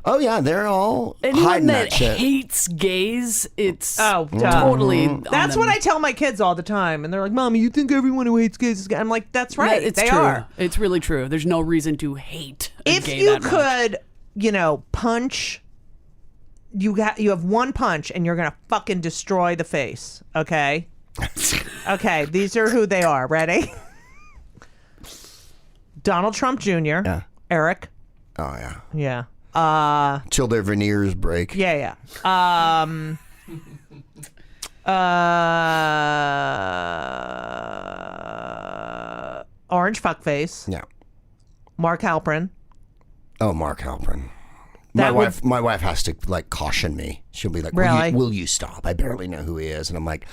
Oh, yeah. They're all Anyone hiding that that shit. hates gays, it's duh. totally. on That's them. what I tell my kids all the time, and they're like, "Mommy, you think everyone who hates gays is gay?" I'm like, "That's right, Yeah, it's they true. are." It's really true. There's no reason to hate a If gay you that much. could, punch you have one punch and you're gonna fucking destroy the face. Okay. Okay. These are who they are. Ready? Donald Trump Jr. Yeah. Eric. Oh yeah. Yeah. Till their veneers break. Yeah. Orange fuckface. Yeah. Mark Halperin. Oh, Mark Halperin. That My wife has to like caution me. She'll be like, Really? will you stop? I barely know who he is. And I'm like,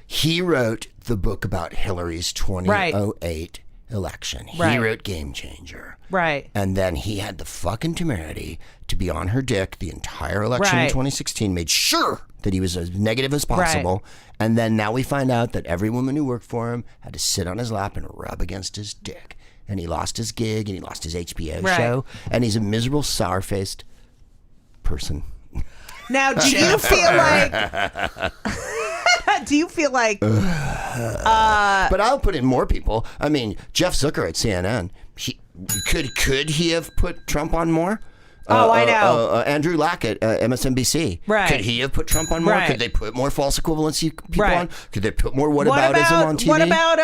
he wrote the book about Hillary's 2008 election. He wrote Game Changer. Right. And then he had the fucking temerity to be on her dick the entire election in 2016, made sure that he was as negative as possible. And then now we find out that every woman who worked for him had to sit on his lap and rub against his dick. And he lost his gig and he lost his HBO show. And he's a miserable, sour-faced person. Now, do you feel like... Do you feel like... But I'll put in more people. I mean, Jeff Zucker at CNN. Could he have put Trump on more? I know. Andrew Lack at MSNBC. Right. Could he have put Trump on more? Right. Could they put more false equivalency people on? Could they put more whataboutism on TV? What about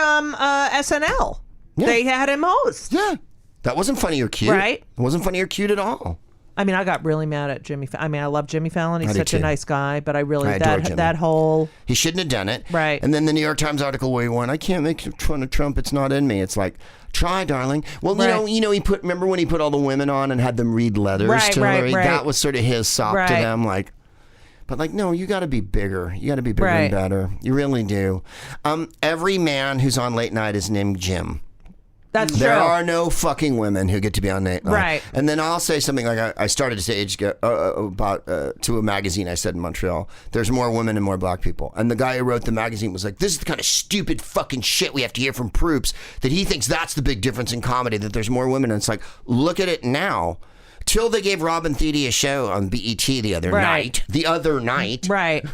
SNL? Yeah. They had him host. Yeah. That wasn't funny or cute. Right. It wasn't funny or cute at all. I mean, I got really mad at Jimmy. I mean, I love Jimmy Fallon. He's such a too. nice guy, but I adore Jimmy. that whole... He shouldn't have done it. Right. And then the New York Times article where he went, I can't make fun of Trump. It's not in me. It's like, try, darling. Well, you know, remember when he put all the women on and had them read letters to Hillary? That was sort of his sop to them. Like, but like, no, you got to be bigger. You got to be bigger and better. You really do. Every man who's on late night is named Jim. That's there true. are no fucking women who get to be on Nate. Right. And then I'll say something like I started to say about to a magazine I said in Montreal, there's more women and more black people. And the guy who wrote the magazine was like, this is the kind of stupid fucking shit we have to hear from Proops, that he thinks that's the big difference in comedy, that there's more women. And it's like, look at it now. Till they gave Robin Thede a show on BET the other night. The other night. Right.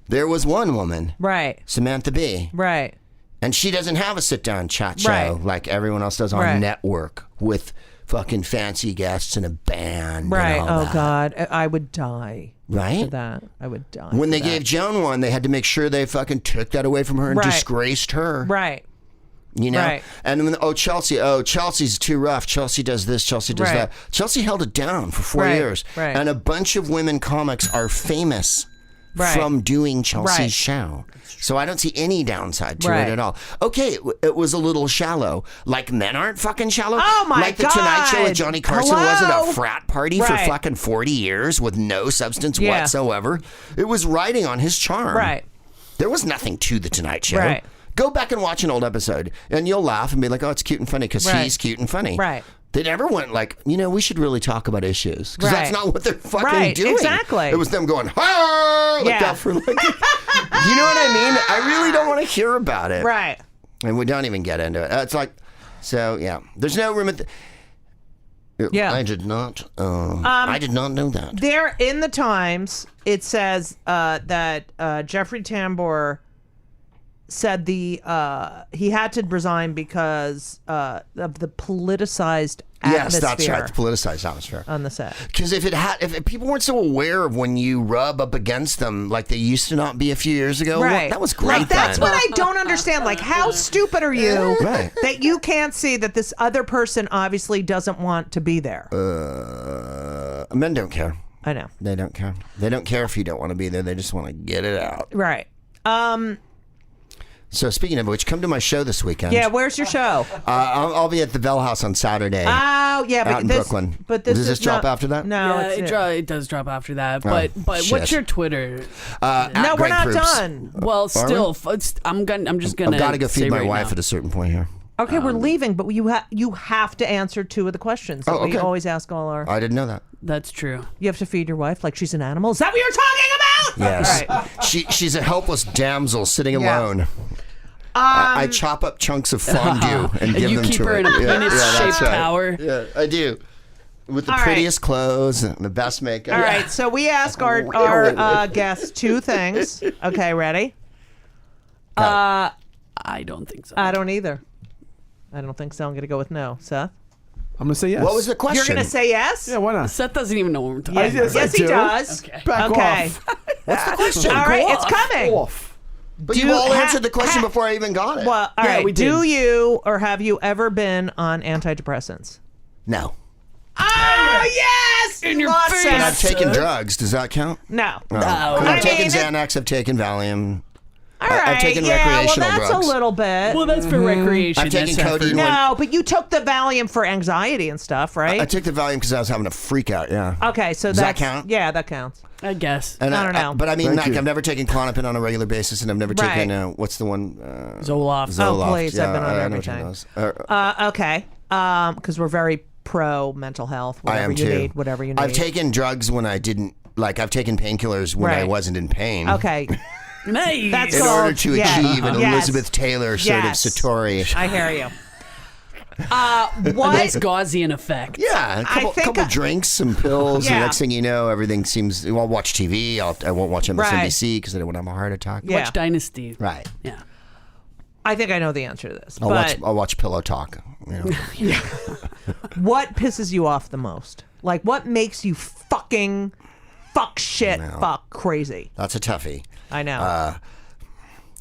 There was one woman. Right. Samantha Bee. Right. And she doesn't have a sit-down chat show like everyone else does on network with fucking fancy guests and a band. Right. And all that. God. I would die. Right? For that. I would die. When they gave Joan one, they had to make sure they fucking took that away from her and disgraced her. Right. You know? And then, Chelsea's too rough. Chelsea does this, Chelsea does that. Chelsea held it down for 4 years. Right. And a bunch of women comics are famous from doing Chelsea's show. So I don't see any downside to it at all. Okay, it was a little shallow. Like men aren't fucking shallow. Oh my God. Like the Tonight Show with Johnny Carson wasn't a frat party for Right. fucking 40 years with no substance whatsoever. It was riding on his charm. Right. There was nothing to the Tonight Show. Right. Go back and watch an old episode and you'll laugh and be like, oh, it's cute and funny because he's cute and funny. Right. They never went like, we should really talk about issues. Because that's not what they're fucking doing. Exactly. It was them going, like that for like, you know what I mean? I really don't want to hear about it. Right. And we don't even get into it. It's like, so yeah. There's no room at I did not know that. There in the Times, it says that Jeffrey Tambor said he had to resign because of the politicized atmosphere. Yes, that's right. The politicized atmosphere on the set. Because if people weren't so aware of when you rub up against them like they used to not be a few years ago, well, that was great. Like, that's what I don't understand. Like, how stupid are you that you can't see that this other person obviously doesn't want to be there? Men don't care. I know. They don't care. They don't care if you don't want to be there. They just want to get it out. Right. So speaking of which, come to my show this weekend. Yeah, where's your show? I'll be at the Bell House on Saturday. Oh, yeah, but out in Brooklyn. But this does this drop after that? No, it does drop after that. But what's your Twitter? No, we're not Proops. done. Well, still, I'm just gonna. I've got to go feed my right wife now. at a certain point here. Okay, we're leaving, but you have to answer 2 of the questions that we always ask all our. I didn't know that. That's true. You have to feed your wife like she's an animal. Is that what you're talking about? Yes. Right. She's a helpless damsel sitting alone. I chop up chunks of fondue and give them to her. You keep her in a penis-shaped tower. Yeah, I do. With the prettiest clothes and the best makeup. All right, so we ask our guests 2 things. Okay, ready? I don't think so. I don't either. I don't think so. I'm going to go with no. Seth? I'm going to say yes. What was the question? You're going to say yes? Yeah, why not? Seth doesn't even know what we're talking Yes, about. Yes, he do. does. Okay. Back off. What's the question? All right, it's coming. Off. But you all answered the question before I even got it. Well, all right. we did. Do you or have you ever been on antidepressants? No. Oh, yes! In your Lost face. it. But I've taken drugs. Does that count? No. I've taken mean, Xanax. I've taken Valium. All right. I've taken yeah, recreational well, that's drugs. a little bit. Well, that's for recreation. I've taken That's codeine. No, but you took the Valium for anxiety and stuff, right? I took the Valium because I was having a freak out. Yeah. Okay, so Does that that's count? Yeah, that counts. I guess. And I don't know. But I mean, Thank like, you. I've never taken Klonopin on a regular basis, and I've never Right. taken what's the one? Zoloft. Zoloft. Oh, please, I've been on I know which one everything. that was. Okay, because we're very pro mental health. I Whatever am you too. need, whatever you need. I've taken drugs when I didn't. Like, I've taken painkillers when I Right. wasn't in pain. Okay, Nice. That's In called- order to yeah. achieve an Yes. Elizabeth Taylor sort Yes. of Satori. I hear you. a What? nice Gaussian effect. Yeah, a couple, think couple I- drinks, some pills. Yeah. The next thing you know, everything seems. Well, I'll watch TV. I won't watch MSNBC because I don't want to have a heart attack. Yeah. Watch Dynasty. Right. Yeah. I think I know the answer to this. I'll watch Pillow Talk. You know. What pisses you off the most? Like, what makes you fucking fuck shit fuck crazy? That's a toughie. I know.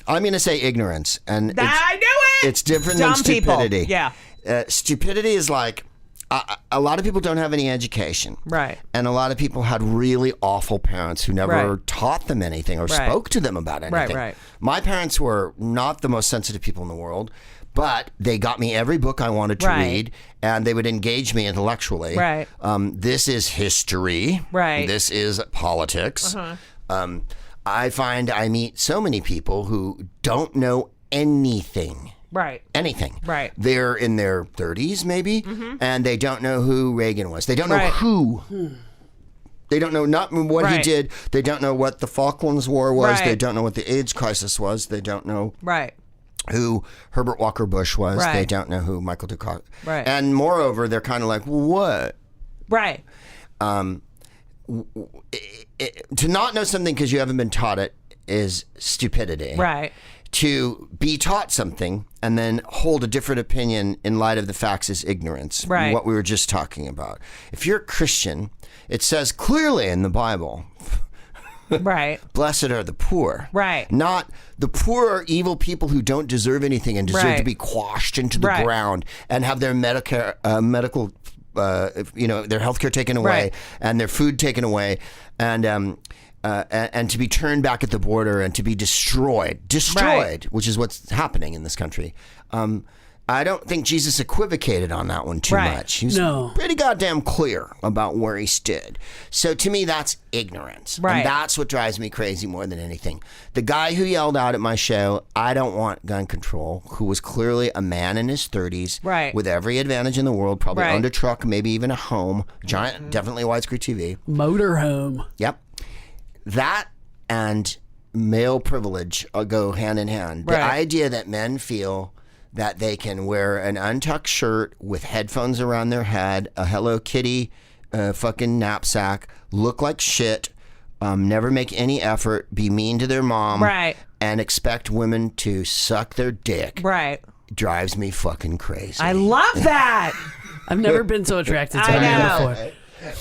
I'm going to say ignorance, and I knew it. it's different Dumb than stupidity. people. Yeah. Stupidity is like a lot of people don't have any education, Right. And a lot of people had really awful parents who never Right. taught them anything or Right. spoke to them about anything. right. My parents were not the most sensitive people in the world, but they got me every book I wanted to Right. read, and they would engage me intellectually. Right. This is history. Right. This is politics. I find I meet so many people who don't know anything. Right. Anything. Right. They're in their 30s, maybe, and they don't know who Reagan was. They don't know Right. who. They don't know not what he Right. did. They don't know what the Falklands War was. Right. They don't know what the AIDS crisis was. They don't know Right. who Herbert Walker Bush was. Right. They don't know who Michael Dukakis. Right. And moreover, they're kind of like, what? Right. To not know something because you haven't been taught it is stupidity. Right. To be taught something and then hold a different opinion in light of the facts is ignorance. Right. What we were just talking about. If you're a Christian, it says clearly in the Bible, Right. blessed are the poor. Right. Not the poor are evil people who don't deserve anything and deserve Right. to be quashed into the Right. ground and have their medical their health care taken away Right. and their food taken away and to be turned back at the border and to be destroyed, Right. which is what's happening in this country. I don't think Jesus equivocated on that one too Right. much. He was No. pretty goddamn clear about where he stood. So to me, that's ignorance. Right. And that's what drives me crazy more than anything. The guy who yelled out at my show, I don't want gun control, who was clearly a man in his 30s, Right. with every advantage in the world, probably Right. owned a truck, maybe even a home, giant, definitely widescreen TV. Motorhome. Yep. That and male privilege go hand in hand. The Right. idea that men feel that they can wear an untucked shirt with headphones around their head, a Hello Kitty fucking knapsack, look like shit, never make any effort, be mean to their mom, Right. and expect women to suck their dick Right. drives me fucking crazy. I love that. I've never been so attracted to I a man know. before.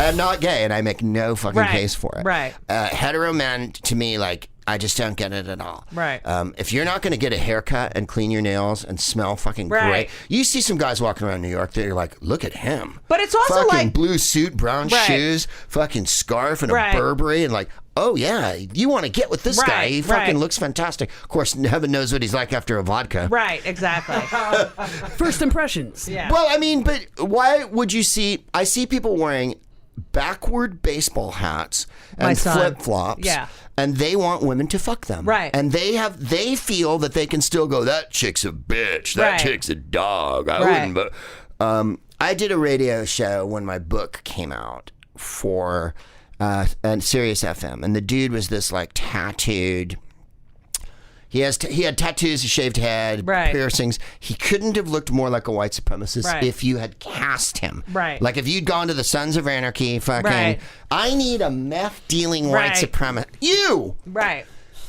I'm not gay, and I make no fucking Right, case for it. right. Hetero men, to me, like, I just don't get it at all. Right. If you're not going to get a haircut and clean your nails and smell fucking Right. great, you see some guys walking around New York that you're like, look at him. But it's also fucking like- blue suit, brown Right. shoes, fucking scarf, and Right. a Burberry, and like, oh yeah, you want to get with this guy. Right, He fucking right. looks fantastic. Of course, heaven knows what he's like after a vodka. Right. Exactly. First impressions. Yeah. Well, I mean, but why would you see? I see people wearing backward baseball hats My and son. flip flops. Yeah. And they want women to fuck them. Right. And they feel that they can still go, that chick's a bitch. That Right. chick's a dog. I Right. wouldn't, but I did a radio show when my book came out for Sirius FM, and the dude was this like tattooed. He had tattoos, a shaved head, Right. piercings. He couldn't have looked more like a white supremacist Right. if you had cast him. Right. Like if you'd gone to the Sons of Anarchy, fucking, Right. I need a meth dealing white Right. supremacist. You! Right.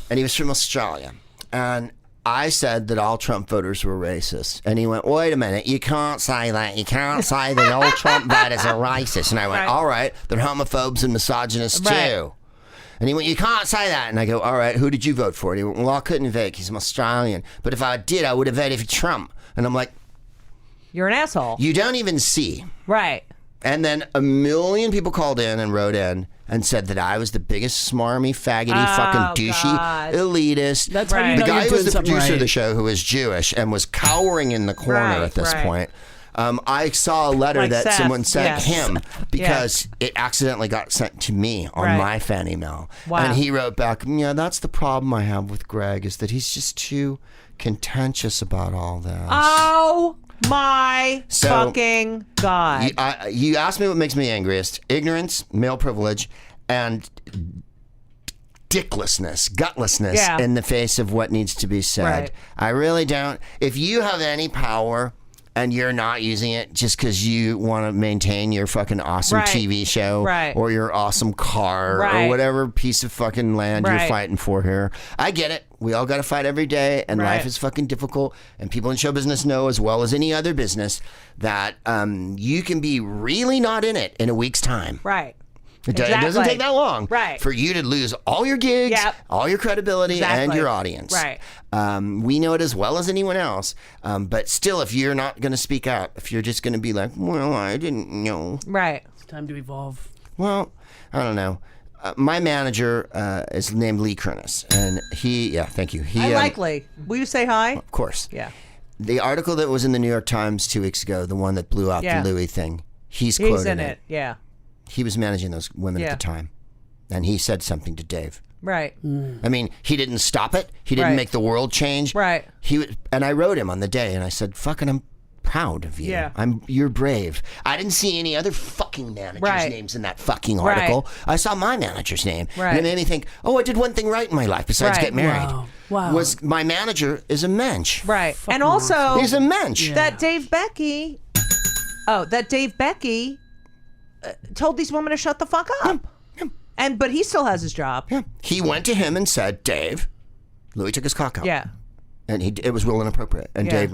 And he was from Australia. And I said that all Trump voters were racist. And he went, wait a minute, you can't say that. You can't say that all Trump voters are racist. And I went, all right, they're homophobes and misogynists too. And he went, you can't say that. And I go, all right, who did you vote for? And he went, well, I couldn't vote because I'm Australian. But if I did, I would have voted for Trump. And I'm like, you're an asshole. You don't even see. Right. And then 1 million people called in and wrote in and said that I was the biggest smarmy, faggoty, fucking douchey, elitist. That's how you know the guy you're who was doing the producer something of the show, who was Jewish and was cowering in the corner at this point. I saw a letter that Seth. someone sent him because it accidentally got sent to me on my fan email. Wow. And he wrote back, yeah, that's the problem I have with Greg, is that he's just too contentious about all this. Oh my fucking God. You asked me what makes me angriest. Ignorance, male privilege, and dicklessness, gutlessness in the face of what needs to be said. Right. I really don't. If you have any power and you're not using it just because you want to maintain your fucking awesome TV show or your awesome car or whatever piece of fucking land you're fighting for here, I get it. We all got to fight every day, and life is fucking difficult. And people in show business know, as well as any other business, that you can be really not in it in a week's time. Right. It doesn't take that long Right. for you to lose all your gigs, all your credibility, and your audience. Right. We know it as well as anyone else. But still, if you're not going to speak out, if you're just going to be like, well, I didn't know. Right. It's time to evolve. Well, I don't know. My manager is named Lee Kernis, and thank you. I like Lee. Will you say hi? Of course. Yeah. The article that was in the New York Times 2 weeks ago, the one that blew out the Louis thing, he's quoted in it. Yeah. He was managing those women at the time, and he said something to Dave. Right. I mean, he didn't stop it. He didn't make the world change. Right. And I wrote him on the day, and I said, fucking, I'm proud of you. Yeah. You're brave. I didn't see any other fucking managers' names in that fucking article. I saw my manager's name. And it made me think, I did one thing right in my life besides get married. Wow. Was my manager is a mensch. Right. And also, he's a mensch. That Dave Becky told these women to shut the fuck up. But he still has his job. Yeah. He went to him and said, Dave, Louis took his cock out. Yeah. And it was real inappropriate. And Dave,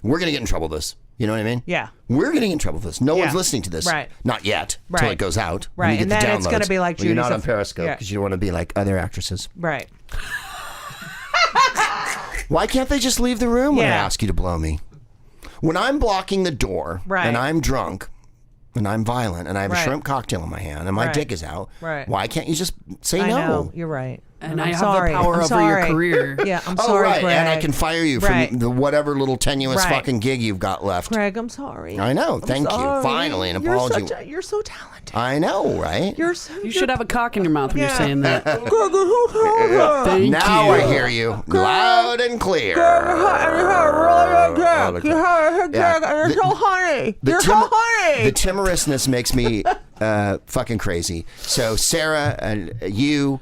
we're going to get in trouble with this. You know what I mean? Yeah. We're going to get in trouble with this. No one's listening to this. Right. Not yet. Until it goes out. Right. And, And then it's going to be like Judy. You're not Judy's on Periscope because you don't want to be like other actresses. Right. Why can't they just leave the room when I ask you to blow me? When I'm blocking the door and I'm drunk and I'm violent and I have a shrimp cocktail in my hand and my dick is out, why can't you just say no? I know. You're right. And I'm I have sorry. the power I'm over sorry. your career. Yeah, I'm sorry, right. Greg. And I can fire you from the whatever little tenuous fucking gig you've got left. Greg, I'm sorry. I know. Thank you. Finally, an apology. You're so talented. I know, right? You should have a cock in your mouth when you're saying that. Thank now you. I hear you loud and clear. You're so honey. You're so honey. The timorousness makes me fucking crazy. So Sarah and you,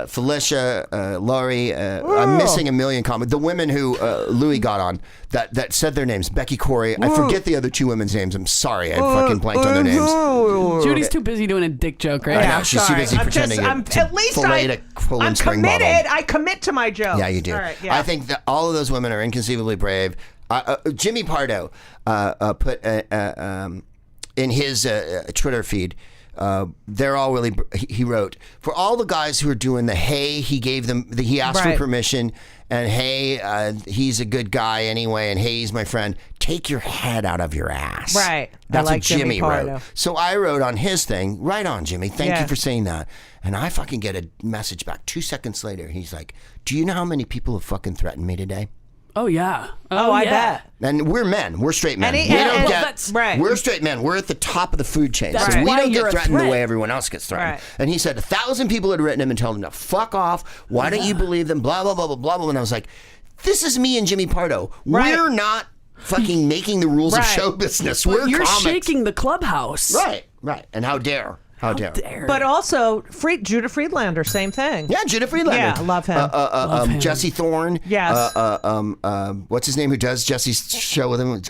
Felicia, Laurie, I'm missing a million comments. The women who Louis got on that said their names, Becky, Corey. I forget the other two women's names. I'm sorry, I fucking blanked on their names. Judy's too busy doing a dick joke right I now. know, she's too busy pretending I'm spring committed. bottle. I commit to my joke. Yeah, you do. All right, yeah. I think that all of those women are inconceivably brave. Jimmy Pardo put in his Twitter feed. They're all really. He wrote, for all the guys who are doing the hey, he gave them. He asked for permission, and hey, he's a good guy anyway, and hey, he's my friend. Take your head out of your ass. Right. That's like what Jimmy Pardo. wrote. So I wrote on his thing. Right on, Jimmy. Thank you for saying that. And I fucking get a message back 2 seconds later. He's like, "Do you know how many people have fucking threatened me today?" Oh yeah. I bet. And we're men. We're straight men. We're straight men. We're at the top of the food chain. That's so we why don't you're get a threatened the threat. way everyone else gets threatened. Right. And he said 1,000 people had written him and told him to fuck off. Why don't you believe them? Blah, blah, blah, blah, blah, blah. And I was like, this is me and Jimmy Pardo. Right. We're not fucking making the rules of show business. We're You're comics. shaking the clubhouse. Right. And how dare. How dare. But also, Judah Friedlander, same thing. Yeah, Judah Friedlander. Yeah, love him. Jesse Thorne. Yes. What's his name? Who does Jesse's show with him?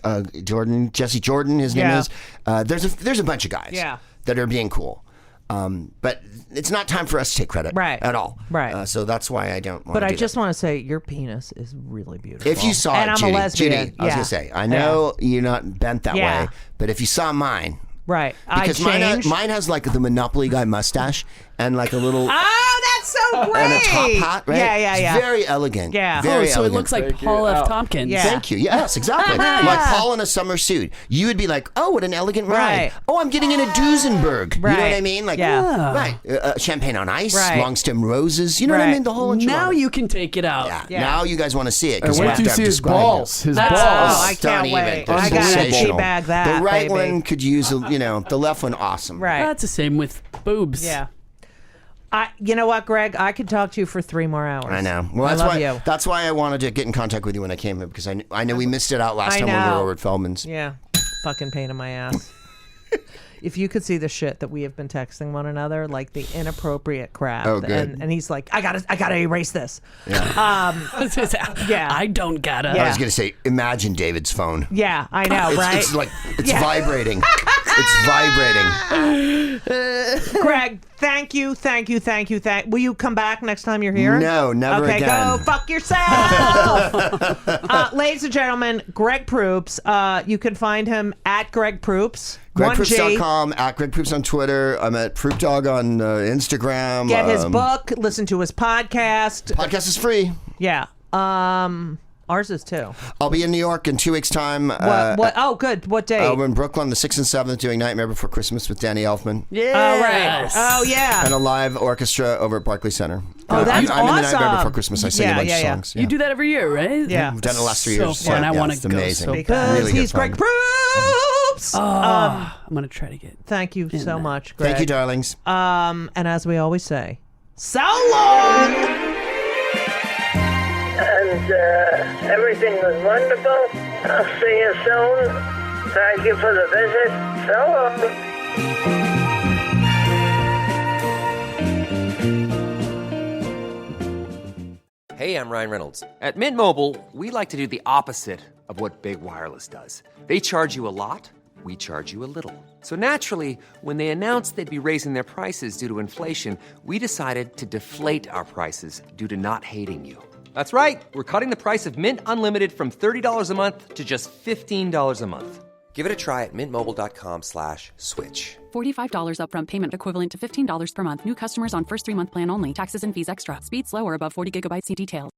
Jordan. Jesse Jordan. His name is. There's a bunch of guys. Yeah. That are being cool. But it's not time for us to take credit at all. Right. So that's why I don't want But to I do just that. want to say your penis is really beautiful. If you saw and it, I'm Judy, a lesbian. Judy, I was going to say, I know you're not bent that way, but if you saw mine, right, because mine has like the Monopoly guy mustache and like a little... Oh, that's so great! And a top hat, right? Yeah. It's very elegant. Yeah. Very so elegant. it looks like Paul F. Tompkins. Yeah. Thank you. Yes, exactly. Like Paul in a summer suit. You would be like, oh, what an elegant ride. Right. Oh, I'm getting in a Duesenberg. You know what I mean? Like, Yeah. right. Champagne on ice, Right. long stem roses. You know what I Right. mean? The whole enchilada. Now you can take it out. Yeah. Now you guys want to see it. And wait till you see his balls. His balls. Oh, I Don't can't even. wait. They're I gotta sensational. teabag that, The right baby. one could use, the left one, awesome. Right. That's the same with boobs. Yeah. You know what, Greg? I could talk to you for 3 more hours. I know. Well, that's I love why. you. That's why I wanted to get in contact with you when I came here because I know we missed it out last I time when we know. were over at Feldman's. Yeah. Fucking pain in my ass. If you could see the shit that we have been texting one another, like the inappropriate crap. Oh, good. And he's like, I gotta erase this. Yeah. Yeah. I don't gotta. I was gonna say, imagine David's phone. Yeah, I know, right? It's like it's vibrating. It's vibrating. Greg, thank you. Will you come back next time you're here? No, never okay, again. go fuck yourself. Ladies and gentlemen, Greg Proops. You can find him at Greg Proops. GregProops.com, at Greg Proops on Twitter. I'm at ProopDog on Instagram. Get his book. Listen to his podcast. Podcast is free. Yeah. Ours is too. I'll be in New York in 2 weeks' time. What? Oh, good. What day? We're in Brooklyn the 6th and 7th doing Nightmare Before Christmas with Danny Elfman. Oh, right. Oh, yeah. And a live orchestra over at Barclays Center. Oh, that's I'm in the Nightmare awesome. Before Christmas. I sing a bunch of songs. You do that every year, right? Yeah. We've done it the last 3 So years. fun. I want it's to go amazing. so Because Really good he's fun. Greg Proops. I'm gonna try to get. Thank you so much, Greg. Thank you, darlings. And as we always say, so long. And everything was wonderful. I'll see you soon. Thank you for the visit. So long. Hey, I'm Ryan Reynolds. At Mint Mobile, we like to do the opposite of what Big Wireless does. They charge you a lot, we charge you a little. So naturally, when they announced they'd be raising their prices due to inflation, we decided to deflate our prices due to not hating you. That's right. We're cutting the price of Mint Unlimited from $30 a month to just $15 a month. Give it a try at mintmobile.com/switch. $45 upfront payment equivalent to $15 per month. New customers on first 3-month plan only. Taxes and fees extra. Speed slower above 40 gigabytes. See details.